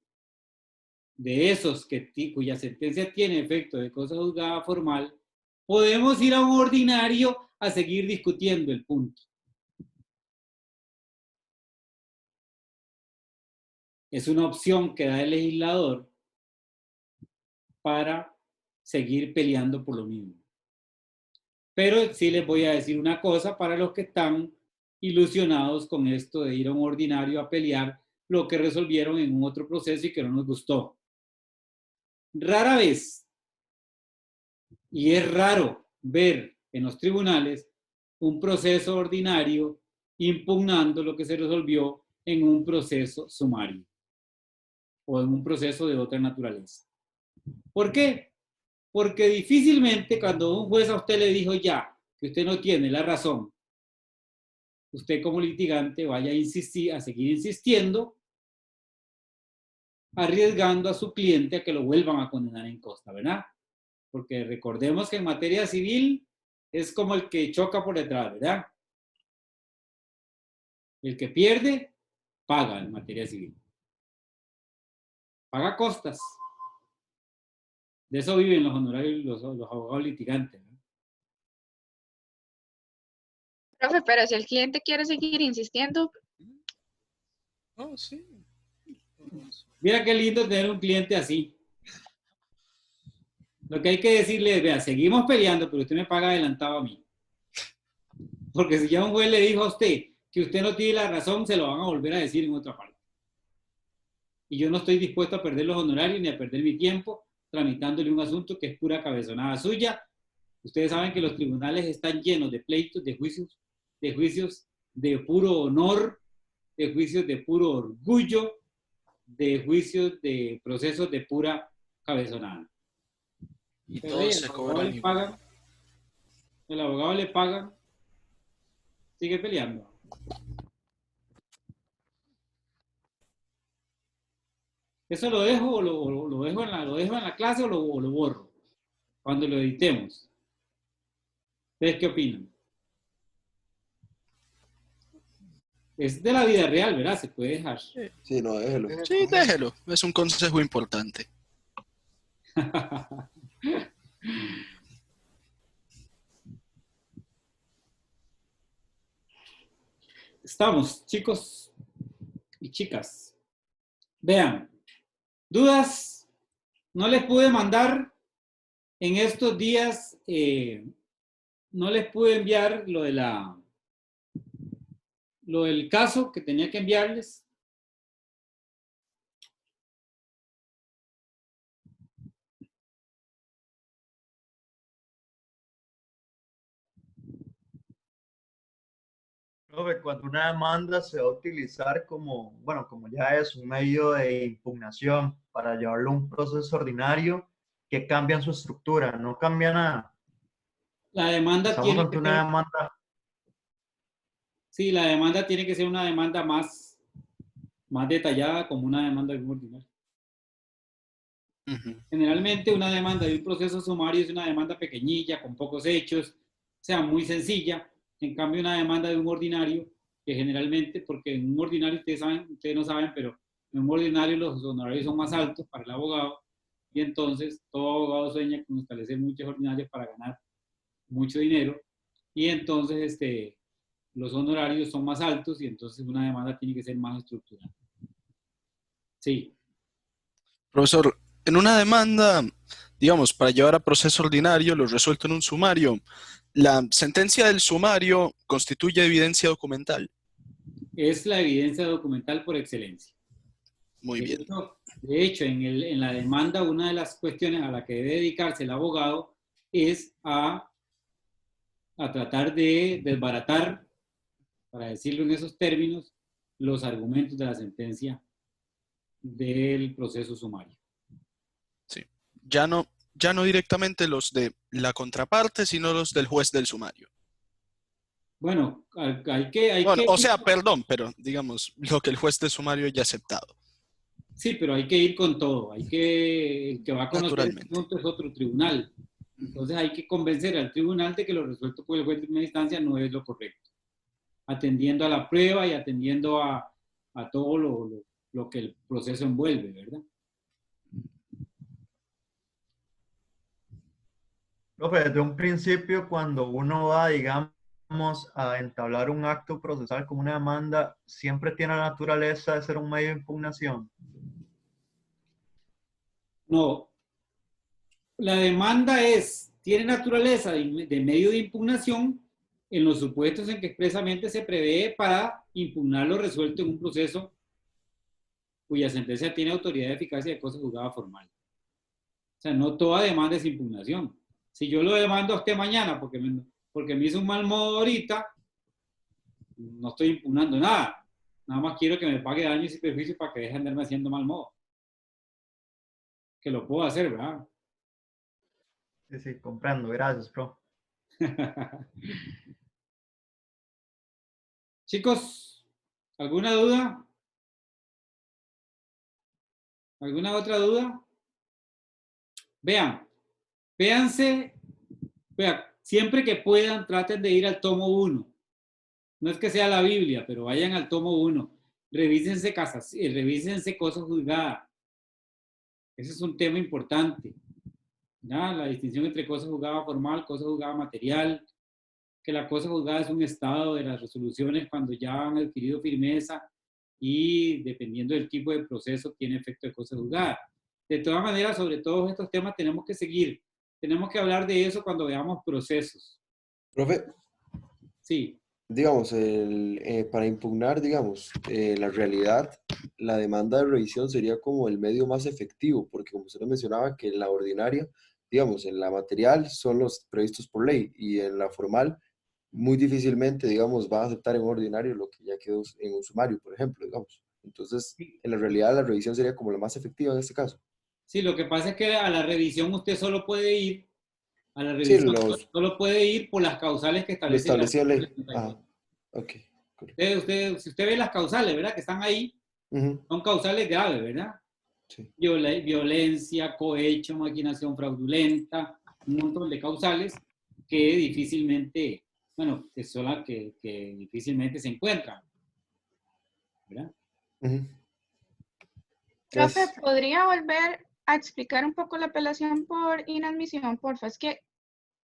de esos cuya sentencia tiene efecto de cosa juzgada formal, podemos ir a un ordinario a seguir discutiendo el punto. Es una opción que da el legislador para seguir peleando por lo mismo. Pero sí les voy a decir una cosa para los que están ilusionados con esto de ir a un ordinario a pelear lo que resolvieron en un otro proceso y que no nos gustó. Rara vez, y es raro ver en los tribunales un proceso ordinario impugnando lo que se resolvió en un proceso sumario o en un proceso de otra naturaleza. ¿Por qué? Porque difícilmente cuando un juez a usted le dijo ya que usted no tiene la razón, usted como litigante vaya a insistir, a seguir insistiendo, arriesgando a su cliente a que lo vuelvan a condenar en costa, ¿verdad? Porque recordemos que en materia civil es como el que choca por detrás, ¿verdad? El que pierde, paga en materia civil. Paga costas. De eso viven los honorarios, los abogados litigantes, ¿no? Profe, pero si el cliente quiere seguir insistiendo. Oh, sí. Mira qué lindo tener un cliente así. Lo que hay que decirle es, vea, seguimos peleando, pero usted me paga adelantado a mí. Porque si ya un juez le dijo a usted que usted no tiene la razón, se lo van a volver a decir en otra parte. Y yo no estoy dispuesto a perder los honorarios ni a perder mi tiempo tramitándole un asunto que es pura cabezonada suya. Ustedes saben que los tribunales están llenos de pleitos, de juicios de puro honor, de juicios de puro orgullo, de juicios de procesos de pura cabezonada. Y Pero todos el se abogado cobran le igual. paga, el abogado le paga, sigue peleando. ¿Eso lo dejo o lo dejo lo dejo en la clase o lo borro cuando lo editemos? ¿Ustedes qué opinan? Es de la vida real, ¿verdad? Se puede dejar. Sí, no, déjelo. Sí, déjelo. Es un consejo importante. Estamos, chicos y chicas. Vean, dudas, no les pude mandar en estos días, no les pude enviar lo del caso que tenía que enviarles. Profe, cuando una demanda se va a utilizar como, bueno, como ya es un medio de impugnación para llevarlo a un proceso ordinario, que cambian su estructura, no cambia nada. La demanda Estamos tiene ante que una ser, demanda. sí, la demanda tiene que ser una demanda más detallada, como una demanda de un ordinario. Generalmente una demanda de un proceso sumario es una demanda pequeñilla, con pocos hechos, o sea, muy sencilla. En cambio, una demanda de un ordinario, que generalmente, porque en un ordinario ustedes no saben, pero en un ordinario los honorarios son más altos para el abogado, y entonces todo abogado sueña con establecer muchos ordinarios para ganar mucho dinero, y entonces los honorarios son más altos, y entonces una demanda tiene que ser más estructurada. Sí. Profesor, en una demanda, digamos, para llevar a proceso ordinario, lo resuelto en un sumario, ¿la sentencia del sumario constituye evidencia documental? Es la evidencia documental por excelencia. Muy bien. De hecho, en la demanda, una de las cuestiones a la que debe dedicarse el abogado es a tratar de desbaratar, para decirlo en esos términos, los argumentos de la sentencia del proceso sumario. Sí. Ya no directamente los de la contraparte, sino los del juez del sumario. Bueno, O sea, perdón, pero digamos, lo que el juez del sumario haya aceptado. Sí, pero hay que ir con todo. El que va a conocer el asunto es otro tribunal. Entonces hay que convencer al tribunal de que lo resuelto por el juez de primera instancia no es lo correcto. Atendiendo a la prueba y atendiendo a todo lo que el proceso envuelve, ¿verdad? Profe, desde un principio, cuando uno va, digamos, a entablar un acto procesal como una demanda, siempre tiene la naturaleza de ser un medio de impugnación. No. La demanda tiene naturaleza de medio de impugnación en los supuestos en que expresamente se prevé para impugnar lo resuelto en un proceso cuya sentencia tiene autoridad de eficacia de cosa juzgada formal. O sea, no toda demanda es impugnación. Si yo lo demando a usted mañana porque me hizo un mal modo ahorita, no estoy impugnando nada. Nada más quiero que me pague daños y perjuicios para que deje de andarme haciendo mal modo. Que lo puedo hacer, ¿verdad? Sí, sí, comprendo. Gracias, pro. Chicos, ¿alguna duda? ¿Alguna otra duda? Véanse, siempre que puedan, traten de ir al tomo 1. No es que sea la Biblia, pero vayan al tomo 1. Revísense cosas juzgadas. Ese es un tema importante. ¿Ya? La distinción entre cosa juzgada formal, cosa juzgada material, que la cosa juzgada es un estado de las resoluciones cuando ya han adquirido firmeza y dependiendo del tipo de proceso tiene efecto de cosa juzgada. De todas maneras, sobre todos estos temas tenemos que seguir. Tenemos que hablar de eso cuando veamos procesos. Profe. Sí. Digamos, para impugnar, digamos, la realidad, la demanda de revisión sería como el medio más efectivo, porque como usted lo mencionaba, que en la ordinaria, digamos, en la material son los previstos por ley y en la formal muy difícilmente, digamos, va a aceptar en un ordinario lo que ya quedó en un sumario, por ejemplo, digamos. Entonces, en la realidad, la revisión sería como la más efectiva en este caso. Sí, lo que pasa es que a la revisión usted solo puede ir, a la Sí, revisión solo puede ir por las causales que lo establece el establecía la artículo ley. 72. Ok. Si usted ve las causales, ¿verdad? Que están ahí, Ujú. son causales graves, ¿verdad? Sí. Violencia, cohecho, maquinación fraudulenta, un montón de causales que difícilmente, bueno, que difícilmente se encuentran, ¿verdad? Ujú. Profe, Gracias. ¿podría volver a explicar un poco la apelación por inadmisión, porfa? Es que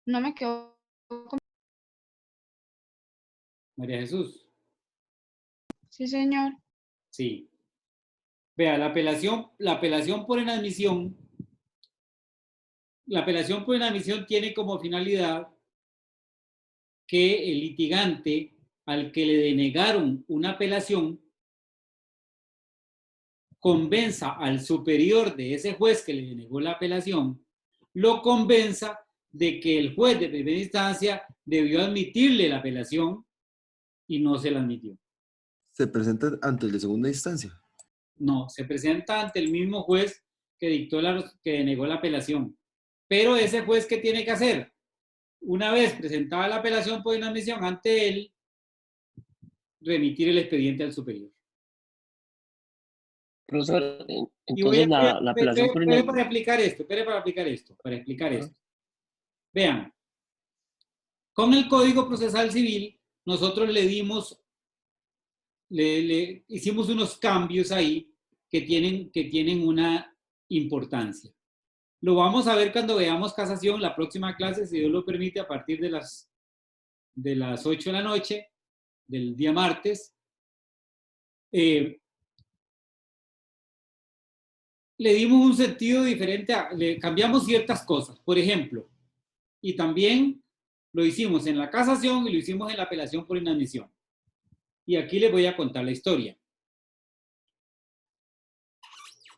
no me quedó. María Jesús. Sí, señor. Sí. Vea, la apelación por inadmisión tiene como finalidad que el litigante al que le denegaron una apelación convenza al superior de ese juez que le denegó la apelación, lo convenza de que el juez de primera instancia debió admitirle la apelación y no se la admitió. Se presenta ante el de segunda instancia. No, se presenta ante el mismo juez que denegó la apelación. Pero ese juez, ¿qué tiene que hacer? Una vez presentada la apelación por inadmisión ante él, remitir el expediente al superior. Profesor, Y voy entonces la apelación por para explicar esto. Vean, con el Código Procesal Civil, nosotros le hicimos unos cambios ahí que tienen una importancia. Lo vamos a ver cuando veamos casación, la próxima clase, si Dios lo permite, a partir de las 8 de la noche del día martes. Le dimos un sentido diferente, le cambiamos ciertas cosas, por ejemplo, y también lo hicimos en la casación y lo hicimos en la apelación por inadmisión. Y aquí les voy a contar la historia.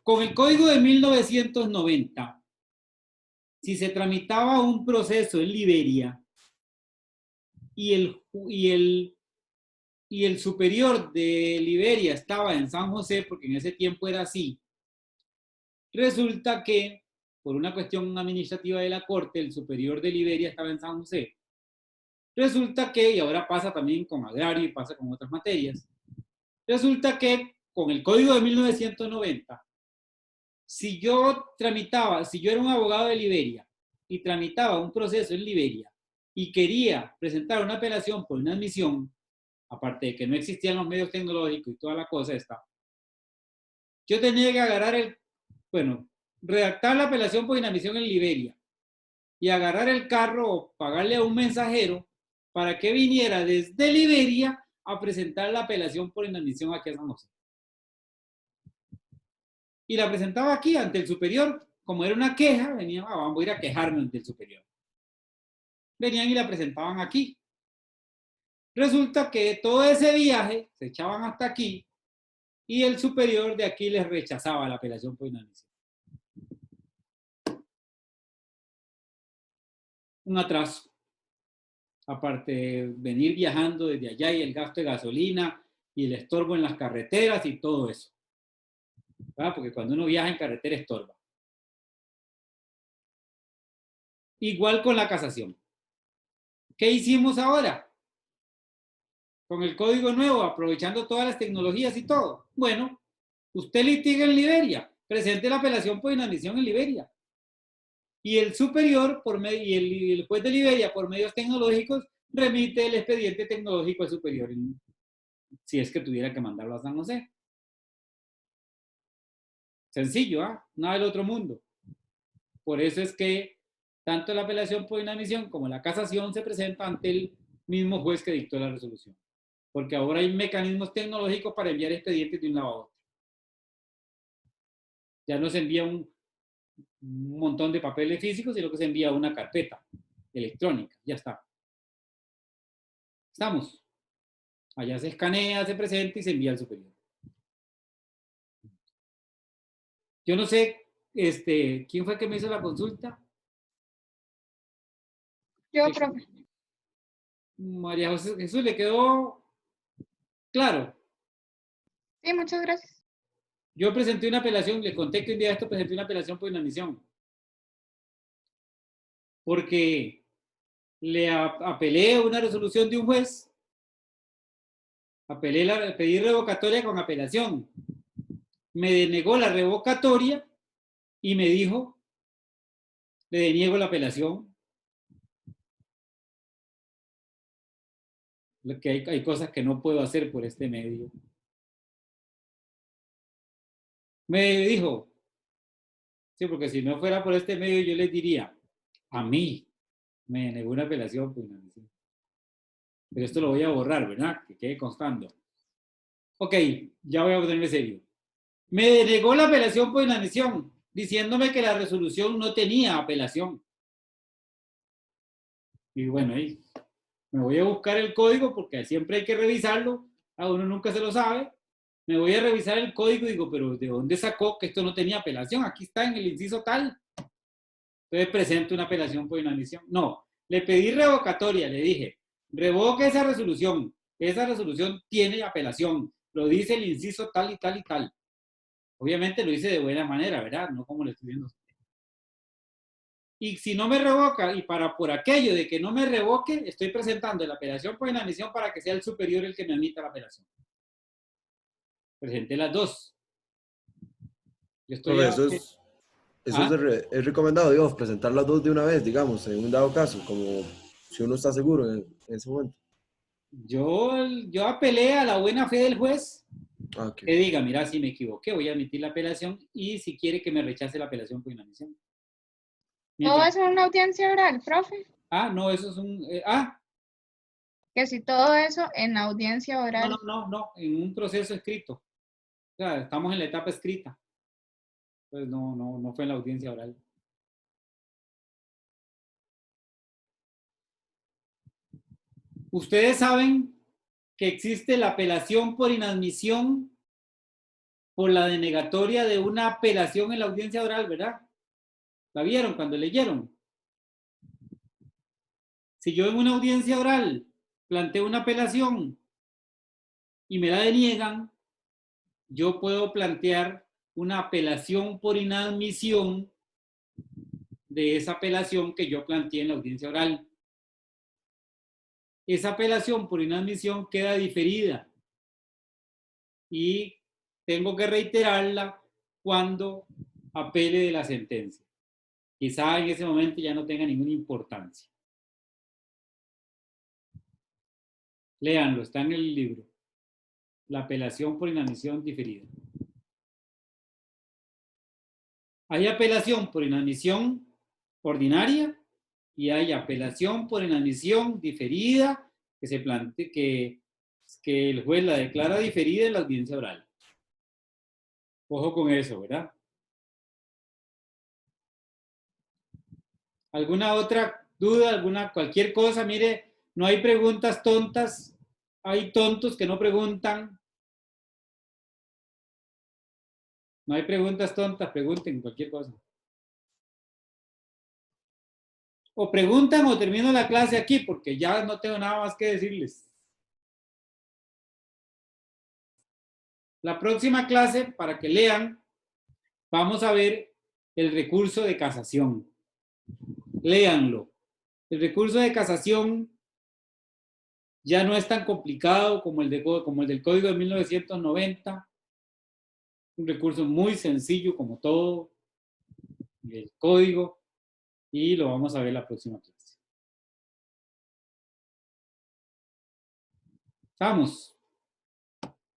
Con el Código de 1990, si se tramitaba un proceso en Liberia y el superior de Liberia estaba en San José, porque en ese tiempo era así, resulta que por una cuestión administrativa de la Corte, el superior de Liberia estaba en San José. Resulta que, y ahora pasa también con agrario y pasa con otras materias, resulta que con el Código de 1990, si yo era un abogado de Liberia y tramitaba un proceso en Liberia y quería presentar una apelación por inadmisión, aparte de que no existían los medios tecnológicos y toda la cosa esta, yo tenía que agarrar redactar la apelación por inadmisión en Liberia y agarrar el carro o pagarle a un mensajero para que viniera desde Liberia a presentar la apelación por inadmisión aquí a San José. Y la presentaba aquí ante el superior, como era una queja, venían, vamos a ir a quejarme ante el superior. Venían y la presentaban aquí. Resulta que todo ese viaje se echaban hasta aquí y el superior de aquí les rechazaba la apelación por inadmisión. Un atraso. Aparte de venir viajando desde allá y el gasto de gasolina y el estorbo en las carreteras y todo eso. ¿Verdad? Porque cuando uno viaja en carretera estorba. Igual con la casación. ¿Qué hicimos ahora? Con el código nuevo, aprovechando todas las tecnologías y todo. Bueno, usted litiga en Liberia, presente la apelación por inadmisión en Liberia. Y el superior, y el juez de Liberia, por medios tecnológicos, remite el expediente tecnológico al superior, si es que tuviera que mandarlo a San José. Sencillo, nada del otro mundo. Por eso es que tanto la apelación por inadmisión como la casación se presenta ante el mismo juez que dictó la resolución. Porque ahora hay mecanismos tecnológicos para enviar expedientes de un lado a otro. Ya no se envía un montón de papeles físicos, sino que se envía una carpeta electrónica. Ya está. Estamos. Allá se escanea, se presenta y se envía al superior. Yo no sé, ¿quién fue que me hizo la consulta? Yo, profe. María José Jesús, ¿le quedó claro? Sí, muchas gracias. Yo presenté una apelación, le conté que un día esto presenté una apelación por inadmisión. Porque le apelé a una resolución de un juez, pedí revocatoria con apelación. Me denegó la revocatoria y me dijo, le deniego la apelación. Lo que hay cosas que no puedo hacer por este medio. Me dijo, sí, porque si no fuera por este medio yo les diría, a mí me denegó una apelación por inadmisión. Pero esto lo voy a borrar, ¿verdad? Que quede constando. Ok, ya voy a ponerme serio. Me denegó la apelación por inadmisión, diciéndome que la resolución no tenía apelación. Y bueno, ahí me voy a buscar el código porque siempre hay que revisarlo. A uno nunca se lo sabe. Me voy a revisar el código y digo, pero ¿de dónde sacó que esto no tenía apelación? Aquí está en el inciso tal. Entonces presento una apelación por inadmisión. No, le pedí revocatoria, le dije, revoque esa resolución. Esa resolución tiene apelación. Lo dice el inciso tal y tal y tal. Obviamente lo hice de buena manera, ¿verdad? No como le estoy diciendo. Y si no me revoca, y por aquello de que no me revoque, estoy presentando la apelación por inadmisión para que sea el superior el que me admita la apelación. Presenté las dos. Yo estoy es recomendado, digamos, presentar las dos de una vez, digamos, en un dado caso, como si uno está seguro en ese momento. Yo apelé a la buena fe del juez. Okay. Que diga, mira, si me equivoqué, voy a admitir la apelación y si quiere que me rechace la apelación por inadmisión. ¿Todo eso en una audiencia oral, profe? Ah, no, eso es un... Que si todo eso en audiencia oral. No, en un proceso escrito. O sea, estamos en la etapa escrita. Pues no fue en la audiencia oral. Ustedes saben que existe la apelación por inadmisión por la denegatoria de una apelación en la audiencia oral, ¿verdad? ¿La vieron cuando leyeron? Si yo en una audiencia oral planteo una apelación y me la deniegan, yo puedo plantear una apelación por inadmisión de esa apelación que yo planteé en la audiencia oral. Esa apelación por inadmisión queda diferida y tengo que reiterarla cuando apele de la sentencia. Quizá en ese momento ya no tenga ninguna importancia. Léanlo, está en el libro. La apelación por inadmisión diferida. Hay apelación por inadmisión ordinaria y hay apelación por inadmisión diferida que se plantea que el juez la declara diferida en la audiencia oral. Ojo con eso, ¿verdad? ¿Alguna otra duda? Cualquier cosa? Mire, no hay preguntas tontas. Hay tontos que no preguntan. No hay preguntas tontas, pregunten cualquier cosa. O preguntan o termino la clase aquí porque ya no tengo nada más que decirles. La próxima clase, para que lean, vamos a ver el recurso de casación. Léanlo. El recurso de casación ya no es tan complicado como el del Código de 1990. Un recurso muy sencillo como todo el Código y lo vamos a ver la próxima clase. Vamos.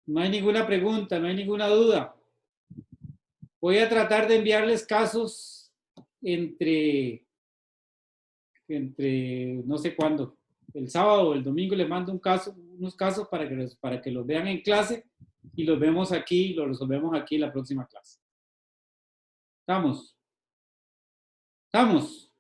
No hay ninguna pregunta, no hay ninguna duda. Voy a tratar de enviarles casos entre no sé cuándo. El sábado o el domingo les mando unos casos para que los vean en clase y los vemos aquí, los resolvemos aquí en la próxima clase. ¿Estamos? ¿Estamos?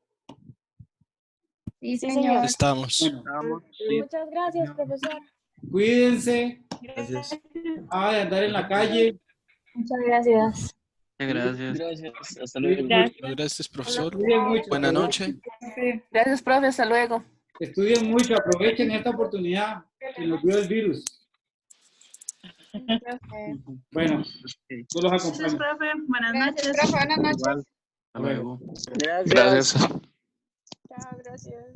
Sí, señor. Estamos. Bueno, Muchas gracias, profesor. cuídense. Gracias. De andar en la calle. Muchas gracias. Gracias. Hasta luego. Gracias, profesor. Estudien mucho, Buenas noches. Gracias, profe. Hasta luego. Estudien mucho, aprovechen esta oportunidad que nos dio el virus. Bueno, yo los Gracias, acompaño. profe. Buenas Gracias, noches. profe. Buenas noches. Igual. Hasta luego. Gracias. Gracias. Chao, gracias.